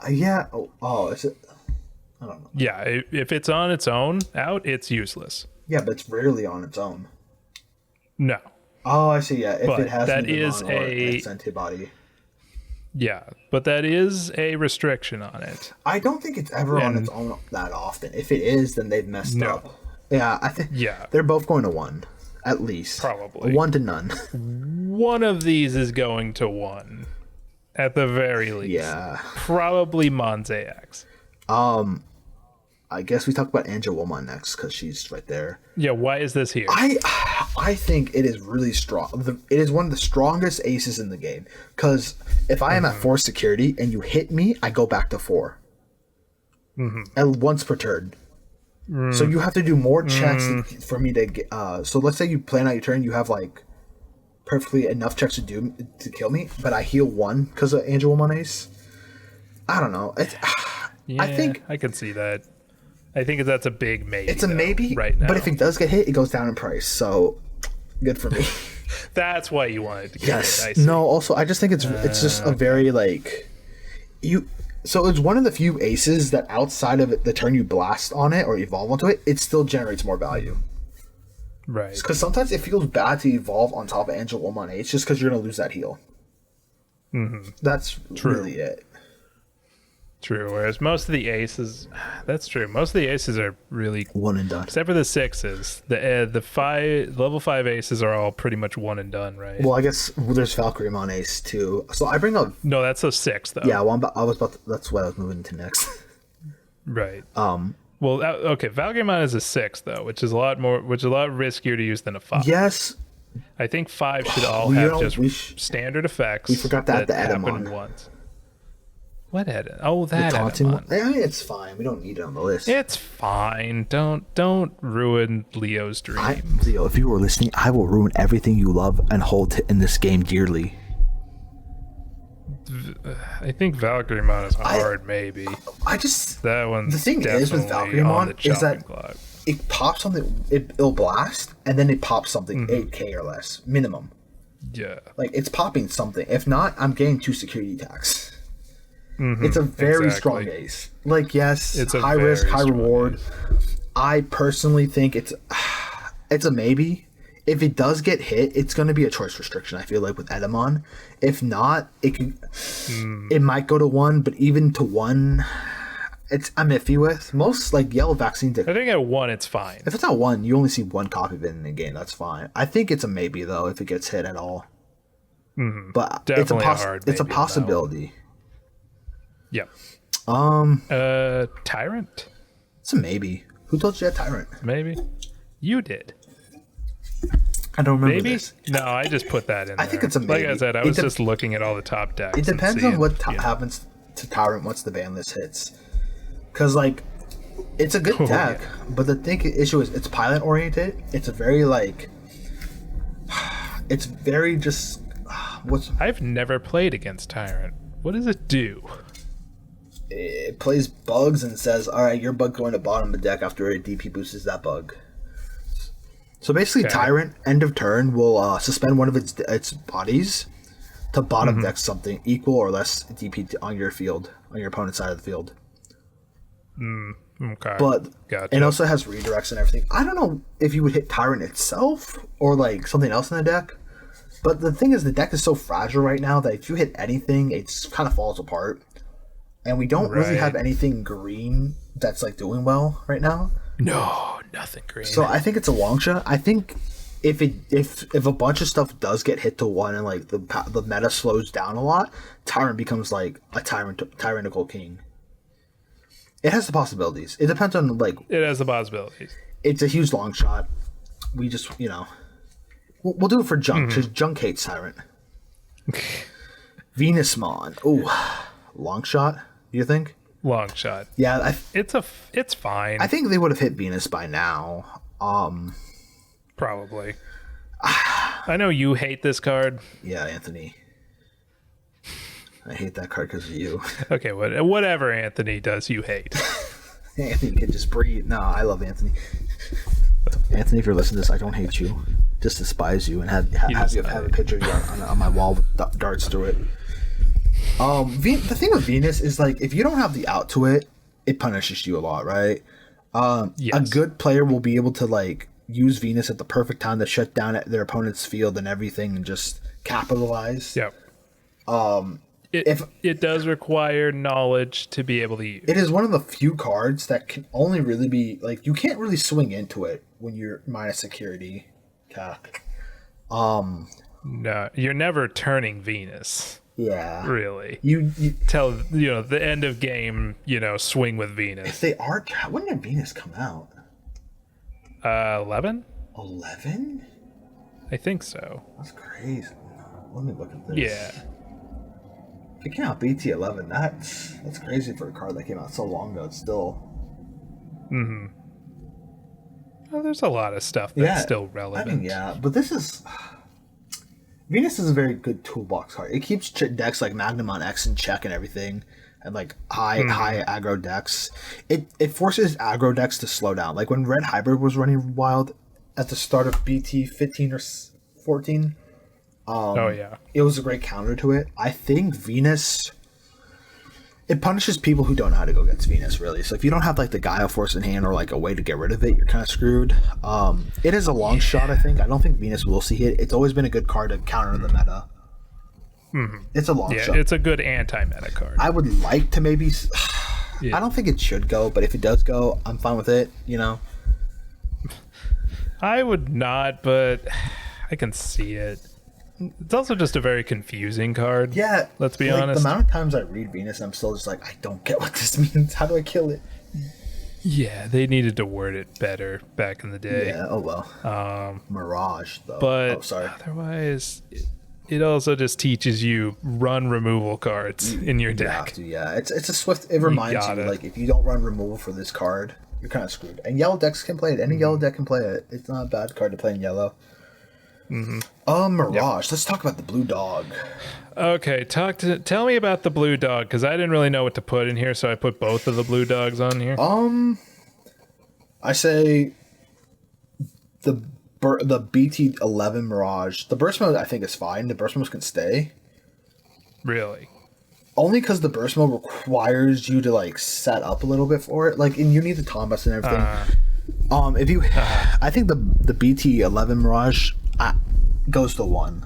Yeah. Oh, is it? I don't know. Yeah, if it's on its own out, it's useless. Yeah, but it's rarely on its own. No. Oh, I see. Yeah, if But it has that is its antibody. Yeah, but that is a restriction on it. I don't think it's ever on its own that often. If it is, then they've messed up. Yeah, I think. Yeah, they're both going to 1, at least. Probably 1 to none. One of these is going to 1, at the very least. Yeah. Probably Monza X. I guess we talk about Angel Woman next because she's right there. Yeah, why is this here? I think it is really strong. It is one of the strongest aces in the game. Because if I am at 4 security and you hit me, I go back to 4. And once per turn. So you have to do more checks for me to get. So let's say you plan out your turn, you have like perfectly enough checks to kill me, but I heal 1 because of Angel Woman ace. I don't know. Yeah, I think I can see that. I think that's a big maybe. It's a maybe right now. But if it does get hit, it goes down in price. So good for me. That's why you wanted to get Yes. it. I see. No, also I just think it's just a very like so it's one of the few aces that outside of it, the turn you blast on it or evolve onto it, it still generates more value. Right. Because sometimes it feels bad to evolve on top of Angel Woman Ace just because you're gonna lose that heal. That's really it. True. Whereas most of the aces, that's true. Most of the aces are really 1 and done. except for the 6s. The level 5 aces are all pretty much 1 and done, right? Well, I guess there's Valkyrie on Ace too. So I bring up. No, that's a 6 though. Yeah, well, that's what I was moving to next. Right. Well, okay. Valgrimmon is a 6 though, which is a lot riskier to use than a 5. Yes. I think 5 should all have just standard effects. We forgot that the happen Edamon. once. What edit? Oh, that Edamon. I mean, it's fine. We don't need it on the list. It's fine. Don't ruin Leo's dream. Leo, if you were listening, I will ruin everything you love and hold in this game dearly. I think Valkyriemon is hard, maybe. That one's the thing is with Valkyriemon is that it pops something, it'll blast, and then it pops something 8k or less minimum. Yeah, like it's popping something. If not, I'm getting 2 security attacks. It's a very strong ace. Like, yes, it's high risk, high reward. Ace. I personally think it's a maybe. If it does get hit, it's going to be a choice restriction, I feel like, with Edamon. If not, it might go to 1, but even to 1, I'm iffy with. Most, like, yellow vaccines... I think at 1, it's fine. If it's not 1, you only see 1 copy of it in the game. That's fine. I think it's a maybe, though, if it gets hit at all. But definitely it's a possibility. Yep. Tyrant? It's a maybe. Who told you that Tyrant? Maybe. You did. I don't remember maybe? this. No, I just put that in there. I think it's a maybe. Like I said, I was just looking at all the top decks. It depends on what happens to Tyrant once the ban list hits. Because, like, it's a good deck, but the issue is it's pilot oriented. It's a very, like... It's very just... I've never played against Tyrant. What does it do? It plays bugs and says, alright, your bug going to bottom of the deck after a DP boosts that bug. So basically, Tyrant, end of turn, will suspend one of its bodies to bottom deck something equal or less DP on your field, on your opponent's side of the field. Okay. But it also has redirects and everything. I don't know if you would hit Tyrant itself or like something else in the deck. But the thing is, the deck is so fragile right now that if you hit anything, it kind of falls apart. And we don't really have anything green that's like doing well right now. No, nothing green. So I think it's a long shot. I think if a bunch of stuff does get hit to 1 and like the meta slows down a lot, Tyrant becomes like a tyrannical king. It has the possibilities. It depends on like. It has the possibilities. It's a huge long shot. We just we'll do it for Junk because Junk hates Tyrant. Venusmon. Ooh, long shot. Do you think? Long shot. Yeah, it's fine. I think they would have hit Venus by now. Probably. I know you hate this card. Yeah, Anthony. I hate that card because of you. Okay, whatever Anthony does, you hate. Anthony can just breathe. No, I love Anthony. Anthony, if you're listening to this, I don't hate you. Just despise you and have a picture of you on my wall with darts through it. The thing with Venus is like if you don't have the out to it, it punishes you a lot, right? Yes. A good player will be able to like use Venus at the perfect time to shut down their opponent's field and everything and just capitalize. Yep. It does require knowledge to be able to use. It is one of the few cards that can only really be like you can't really swing into it when you're minus security. No, you're never turning Venus. Yeah. Really. You tell the end of game, swing with Venus. If they are, when did Venus come out? 11? 11? I think so. That's crazy. Let me look at this. Yeah. If you count BT11, that's crazy for a card that came out so long ago. It's still. Mm-hmm. Well, there's a lot of stuff that's still relevant. I mean, yeah, but this is. Venus is a very good toolbox card. It keeps decks like Magnamon X in check and everything, and like high aggro decks. It forces aggro decks to slow down. Like when Red Hybrid was running wild at the start of BT 15 or 14. It was a great counter to it. I think Venus. It punishes people who don't know how to go against Venus, really. So if you don't have like the Gaia Force in hand or like a way to get rid of it, you're kind of screwed. It is a long shot, I think. I don't think Venus will see it. It's always been a good card to counter the meta. Mm-hmm. It's a long shot. It's a good anti-meta card. I would like to maybe. I don't think it should go, but if it does go, I'm fine with it. I would not, but I can see it. It's also just a very confusing card. Yeah. Let's be honest. The amount of times I read Venus, I'm still just like, I don't get what this means. How do I kill it? Yeah, they needed to word it better back in the day. Yeah, oh well. Mirage, though. But otherwise, it also just teaches you run removal cards in your deck. You have to, yeah. It's a swift... It reminds you, like, if you don't run removal for this card, you're kind of screwed. And yellow decks can play it. Any yellow deck can play it. It's not a bad card to play in yellow. Mm-hmm. Mirage. Let's talk about the blue dog. Okay, tell me about the blue dog, because I didn't really know what to put in here, so I put both of the blue dogs on here. I say the BT11 Mirage. The burst mode I think is fine. The burst mode can stay. Really? Only because the burst mode requires you to like set up a little bit for it. Like, and you need the Tombus and everything. I think the BT11 Mirage goes to 1.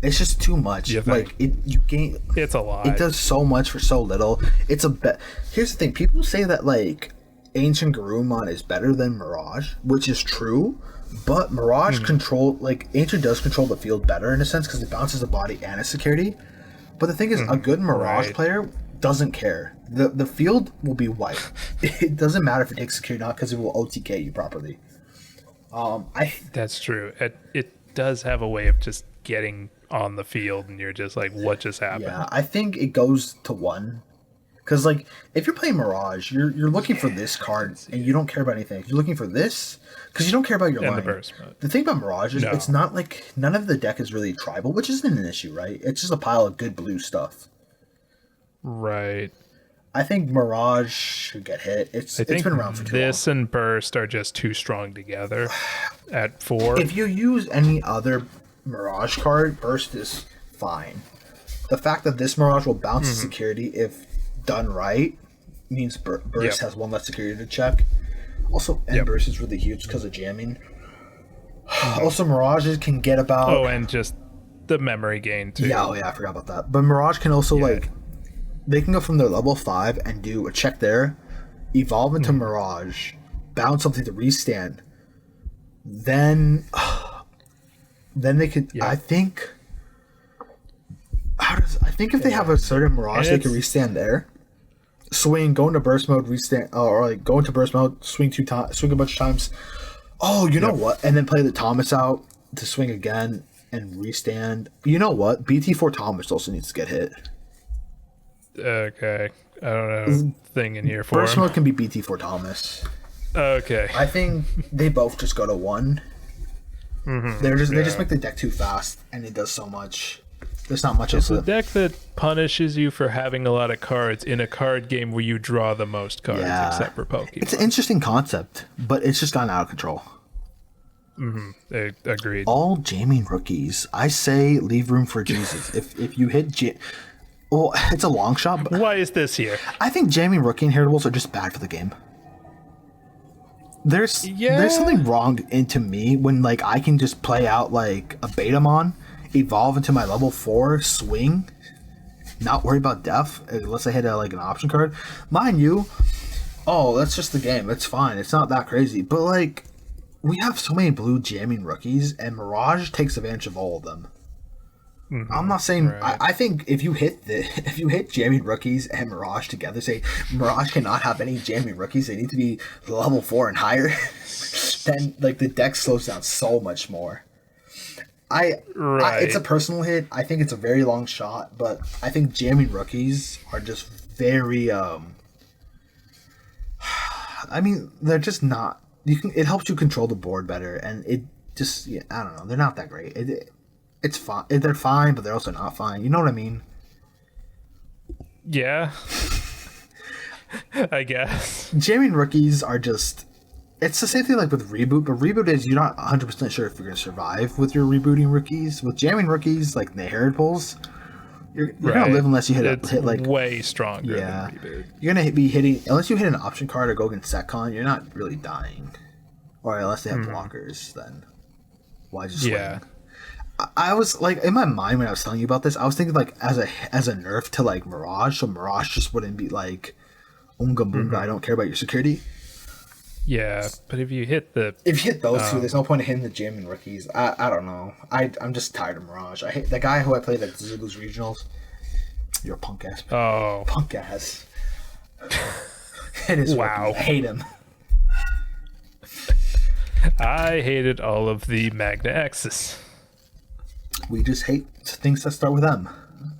It's just too much. Like you gain. It's a lot. It does so much for so little. It's a Here's the thing: people say that like Ancient Garurumon is better than Mirage, which is true. But Mirage Ancient does control the field better in a sense because it bounces the body and its security. But the thing is, a good Mirage player doesn't care. The field will be white. It doesn't matter if it takes security or not because it will OTK you properly. That's true. It does have a way of just getting on the field and you're just like, what just happened? Yeah, I think it goes to 1. Because, like, if you're playing Mirage, you're looking for this card and you don't care about anything. If you're looking for this, because you don't care about your line. The thing about Mirage is it's not like, none of the deck is really tribal, which isn't an issue, right? It's just a pile of good blue stuff. Right. I think Mirage should get hit. It's been around for too long. This and Burst are just too strong together at 4. If you use any other Mirage card, Burst is fine. The fact that this Mirage will bounce security if done right means Burst has 1 less security to check. Also, Burst is really huge because of jamming. Also, Mirages can get about... Oh, and just the memory gain, too. Yeah, I forgot about that. But Mirage can also, they can go from their level 5 and do a check there, evolve into Mirage, bounce something to restand. Then they could... I think if they have a certain Mirage, they can restand there. swing, go into burst mode, restand, or like go into burst mode, swing 2 times, swing a bunch of times. Oh, you know what? And then play the Thomas out to swing again and restand. You know what? BT4 Thomas also needs to get hit. Okay. I don't know thing in here for Burst him. mode can be BT4 Thomas. Okay. I think they both just go to 1. Mm-hmm. They just make the deck too fast, and it does so much. There's not much It's else. a deck that punishes you for having a lot of cards in a card game where you draw the most cards, except for Pokemon. It's an interesting concept, but it's just gotten out of control. Agreed. All jamming rookies. I say leave room for Jesus. if you hit well, it's a long shot. But why is this here? I think jamming rookie inheritables are just bad for the game. There's something wrong into me when like I can just play out like a Betamon, evolve into my level 4, swing, not worry about def unless I hit like an option card. Mind you, that's just the game. It's fine. It's not that crazy. But like, we have so many blue jamming rookies, and Mirage takes advantage of all of them. I'm not saying. Right. I think if you hit jamming rookies and Mirage together, say Mirage cannot have any jamming rookies. They need to be level 4 and higher. Then like the deck slows down so much more. It's a personal hit. I think it's a very long shot, but I think jamming rookies are just very. I mean, they're just not. It helps you control the board better, and it just. I don't know. They're not that great. It's fine. They're fine, but they're also not fine. You know what I mean? Yeah. I guess. Jamming rookies are just... It's the same thing like with Reboot, but Reboot is you're not 100% sure if you're going to survive with your rebooting rookies. With jamming rookies, like the Heritables, you're going to live unless you hit like... way stronger than Reboot. You're going to be hitting... Unless you hit an option card or go against SetCon, you're not really dying. Or unless they have blockers, then why just swing? I was like in my mind when I was telling you about this, I was thinking like as a nerf to like Mirage, so Mirage just wouldn't be like Unga Bunga, I don't care about your security. Yeah, but if you hit those two, there's no point in hitting the jamming rookies. I don't know. I'm just tired of Mirage. I hate the guy who I played at Zulu's regionals. You're a punk ass. Oh, punk ass. It is wow. I hate him. I hated all of the Magna X's. We just hate things that start with M.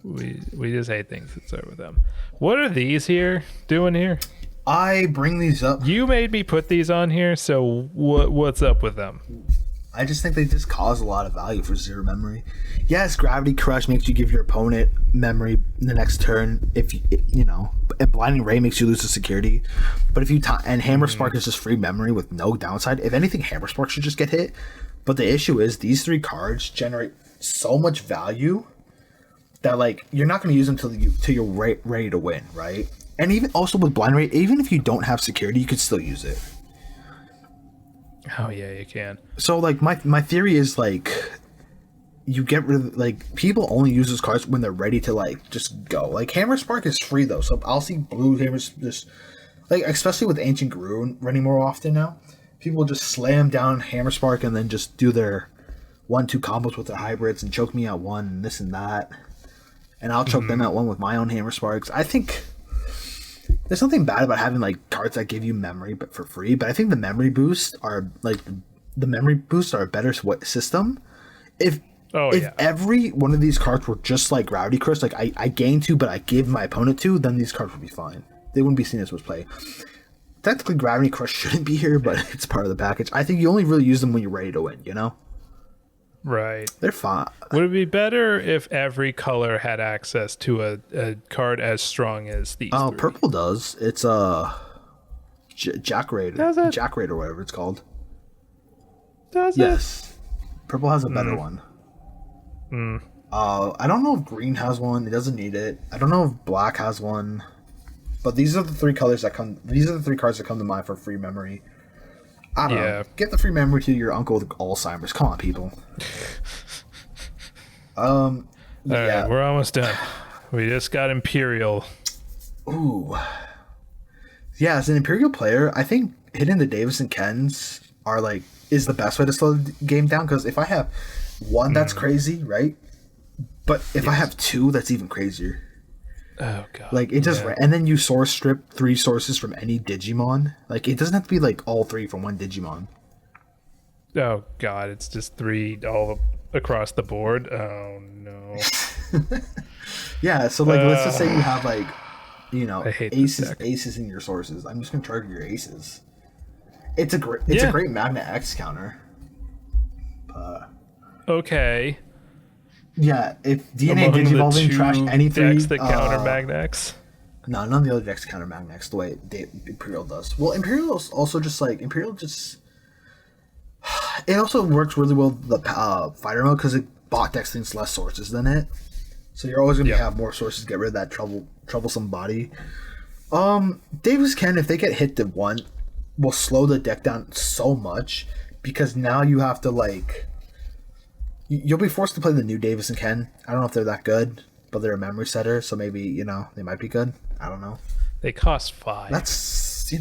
We just hate things that start with M. What are these here doing here? I bring these up. You made me put these on here, so what's up with them? I just think they just cause a lot of value for 0 memory. Yes, Gravity Crush makes you give your opponent memory in the next turn. If you know, and Blinding Ray makes you lose the security. But if you and Hammer Spark is just free memory with no downside. If anything, Hammer Spark should just get hit. But the issue is these 3 cards generate so much value that like you're not going to use them till you're ready to win, right? And even also with Blind Rate, even if you don't have security, you could still use it. Oh yeah, you can. So like my theory is like you get rid of like people only use those cards when they're ready to like just go. Like Hammer Spark is free though, so I'll see blue hammers just like especially with Ancient Guru running more often now. People just slam down Hammer Spark and then just do their 1-2 combos with their hybrids and choke me at 1 and this and that. And I'll choke them at 1 with my own Hammer Sparks. I think there's something bad about having like cards that give you memory but for free. But I think the memory boosts are like the memory boosts are a better system. If every one of these cards were just like Gravity Crush, like I gain 2 but I give my opponent 2, then these cards would be fine. They wouldn't be seen as much play. Technically, Gravity Crush shouldn't be here, but it's part of the package. I think you only really use them when you're ready to win, you know? Right. They're fine. Would it be better if every color had access to a card as strong as these? Oh, purple does. It's Jack Raid. Jack Raid or whatever it's called. Does it? Yes. Purple has a better one. I don't know if green has one. It doesn't need it. I don't know if black has one. But these are the 3 colors that come. These are the 3 cards that come to mind for free memory. I don't know. Get the free memory to your uncle with Alzheimer's. Come on, people. All right, we're almost done. We just got Imperial. Ooh. Yeah, as an Imperial player, I think hitting the Davis and Kens is the best way to slow the game down. Because if I have 1, that's crazy, right? But if I have 2, that's even crazier. Oh god. Like, it just, yeah. and then you source strip 3 sources from any Digimon. Like, it doesn't have to be, like, all 3 from one Digimon. Oh god, it's just 3 all across the board. Oh no. Yeah, so, like, let's just say you have, like, I hate this deck. aces in your sources. I'm just gonna target your aces. It's a great Magna X counter. Okay. Yeah, if DNA Among Digivolving the trash two any 3 decks that counter Magnex. No, none of the other decks counter Magnex the way Imperial does. Well, Imperial is also just like it also works really well with the fighter mode because bot decks thinks less sources than it. So you're always gonna have more sources to get rid of that troublesome body. Davis Ken, if they get hit to 1, will slow the deck down so much because now you have to like you'll be forced to play the new Davis and Ken. I don't know if they're that good, but they're a memory setter, so maybe they might be good. I don't know. They cost 5. That's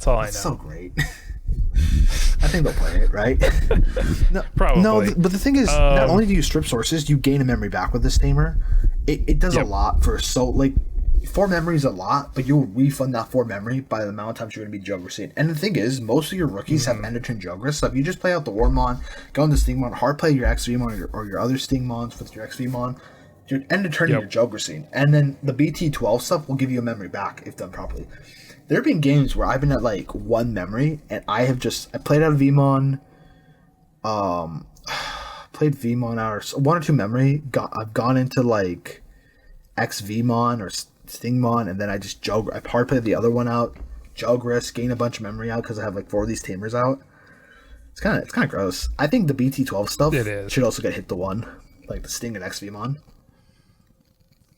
all I know. So great. I think they'll play it, right? No, Probably. No, but the thing is, not only do you strip sources, you gain a memory back with this tamer. It does a lot for 4 memory is a lot, but you'll refund that 4 memory by the amount of times you're going to be Jogger. And the thing is, most of your rookies have end of turn Joggers, so if you just play out the Warmon, go into Stingmon, hard play your XVmon or your other Stingmons with your XVmon, you're end of turn your Jogger. And then the BT12 stuff will give you a memory back if done properly. There have been games where I've been at like 1 memory, and I played out of Vmon, played Vmon out or 1 or 2 memory. I've gone into like XVmon or Stingmon, and then I just I hard played the other one out, Jogris, gain a bunch of memory out because I have like 4 of these tamers out. It's kind of gross. I think the BT12 stuff should also get hit to 1, like the Sting and XVmon.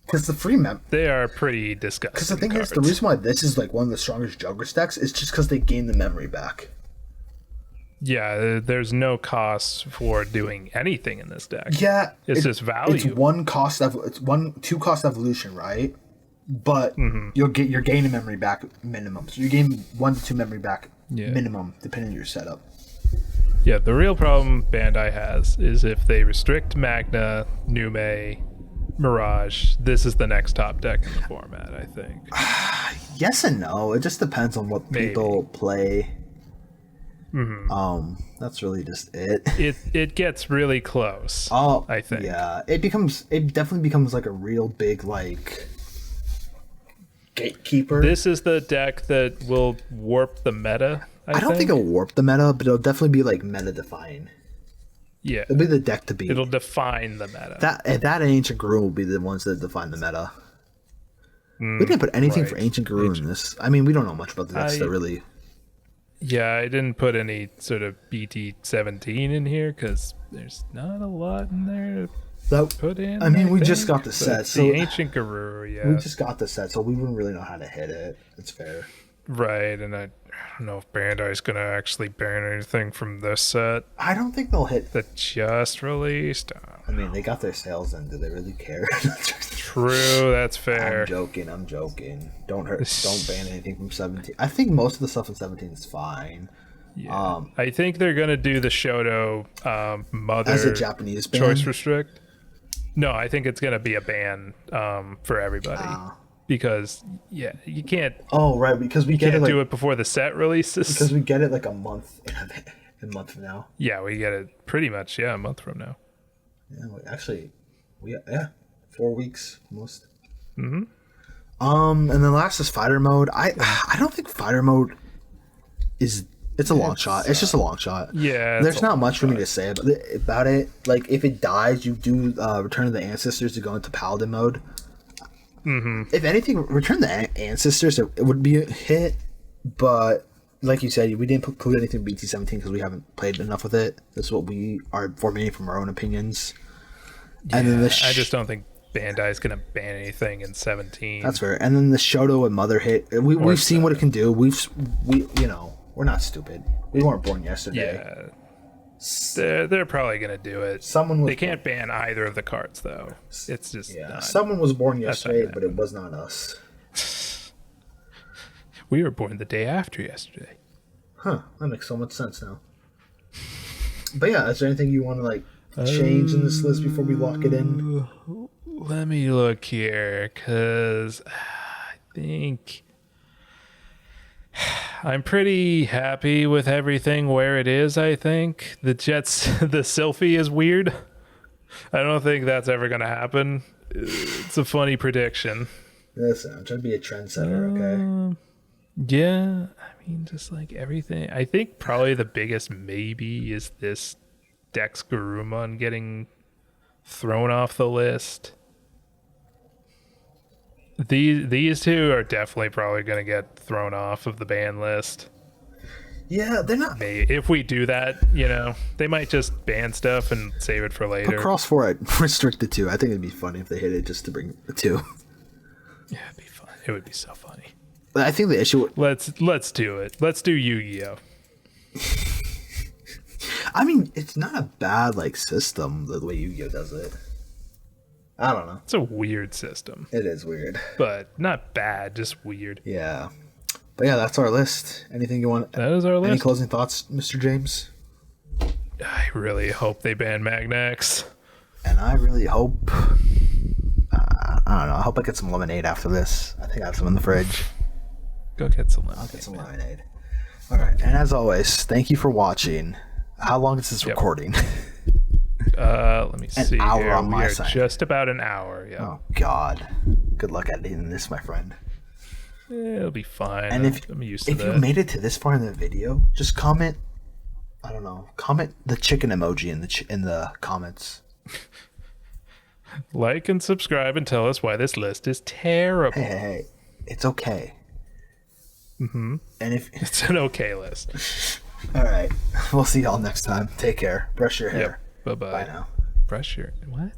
Because the free they are pretty disgusting. Because the thing is, the reason why this is like one of the strongest Jogger decks is just because they gain the memory back. Yeah, there's no cost for doing anything in this deck. Yeah, it's just value. It's 2 cost evolution, right? But you're gaining memory back minimum. So you gain 1 to 2 memory back minimum, depending on your setup. Yeah, the real problem Bandai has is if they restrict Magna, Nume, Mirage, this is the next top deck in the format, I think. Yes and no. It just depends on what people play. That's really just it. It gets really close. I think. Yeah, it definitely becomes like a real big like gatekeeper. This is the deck that will warp the meta. I don't think it'll warp the meta, but it'll definitely be like meta defying. Yeah, it'll be the deck to beat. It'll define the meta. That and Ancient Guru will be the ones that define the meta. We didn't put anything for Ancient Guru in this. I mean, we don't know much about the decks that really. Yeah, I didn't put any sort of bt17 in here because there's not a lot in there to put in. I mean, we just got the set. So the Ancient Guru, we just got the set, so we wouldn't really know how to hit it. It's fair. Right, and I don't know if Bandai's going to actually ban anything from this set. I don't think they'll hit. That just released. I mean, they got their sales in. Do they really care? True, that's fair. I'm joking. Don't ban anything from 17. I think most of the stuff in 17 is fine. Yeah. I think they're going to do the Shoto mother as a Japanese ban? choice restrict. No, I think it's going to be a ban for everybody. Because you can't. Oh right, because we can't do it before the set releases. Because we get it like a month from now. Yeah, we get it pretty much. Yeah, a month from now. Yeah, 4 weeks almost. And then last is fighter mode. I don't think fighter mode is. It's a long shot. It's just a long shot. Yeah, there's not much for me to say about it. Like if it dies, you do Return of the Ancestors to go into Paladin mode. If anything, Return the Ancestors, it would be a hit, but like you said, we didn't include anything BT17 because we haven't played enough with it. That's what we are forming from our own opinions. Yeah, and then I just don't think Bandai is going to ban anything in 17. That's fair. And then the Shoto and Mother hit. We've seen what it can do. We're not stupid. We weren't born yesterday. Yeah. They're probably gonna do it. They can't ban either of the cards though. It's just someone was born yesterday, but it was not us. We were born the day after yesterday. Huh? That makes so much sense now. But yeah, is there anything you want to change in this list before we lock it in? Let me look here, because I think I'm pretty happy with everything where it is, I think. The Sylphie is weird. I don't think that's ever going to happen. It's a funny prediction. Listen, I'm trying to be a trendsetter, okay? Yeah, I mean, just like everything. I think probably the biggest maybe is this Dex Garurumon getting thrown off the list. These two are definitely probably going to get thrown off of the ban list. Yeah, they're not. Maybe. If we do that, they might just ban stuff and save it for later. Put Cross 4 at restricted 2. I think it'd be funny if they hit it just to bring the 2. Yeah, it'd be fun. It would be so funny. I think the issue. Let's do it. Let's do Yu-Gi-Oh. I mean, it's not a bad system the way Yu-Gi-Oh does it. I don't know. It's a weird system. It is weird, but not bad, just weird. Yeah, but yeah, that's our list. Anything you want? That is our list. Any closing thoughts, Mr. James? I really hope they ban Magnex. And I really hope. I don't know. I hope I get some lemonade after this. I think I have some in the fridge. Go get some lemonade. I'll get some lemonade. All right, and as always, thank you for watching. How long is this recording? Let me see. An hour here. on my we side. Just about an hour. Yeah. Oh God. Good luck editing this, my friend. It'll be fine. And I'm used to if that. you made it to this far in the video, just comment. I don't know. Comment the chicken emoji in the comments. Like and subscribe and tell us why this list is terrible. Hey, it's okay. Mm-hmm. And if it's an okay list. All right, we'll see y'all next time. Take care. Brush your hair. Yep. Bye-bye. Bye now. Brush your what?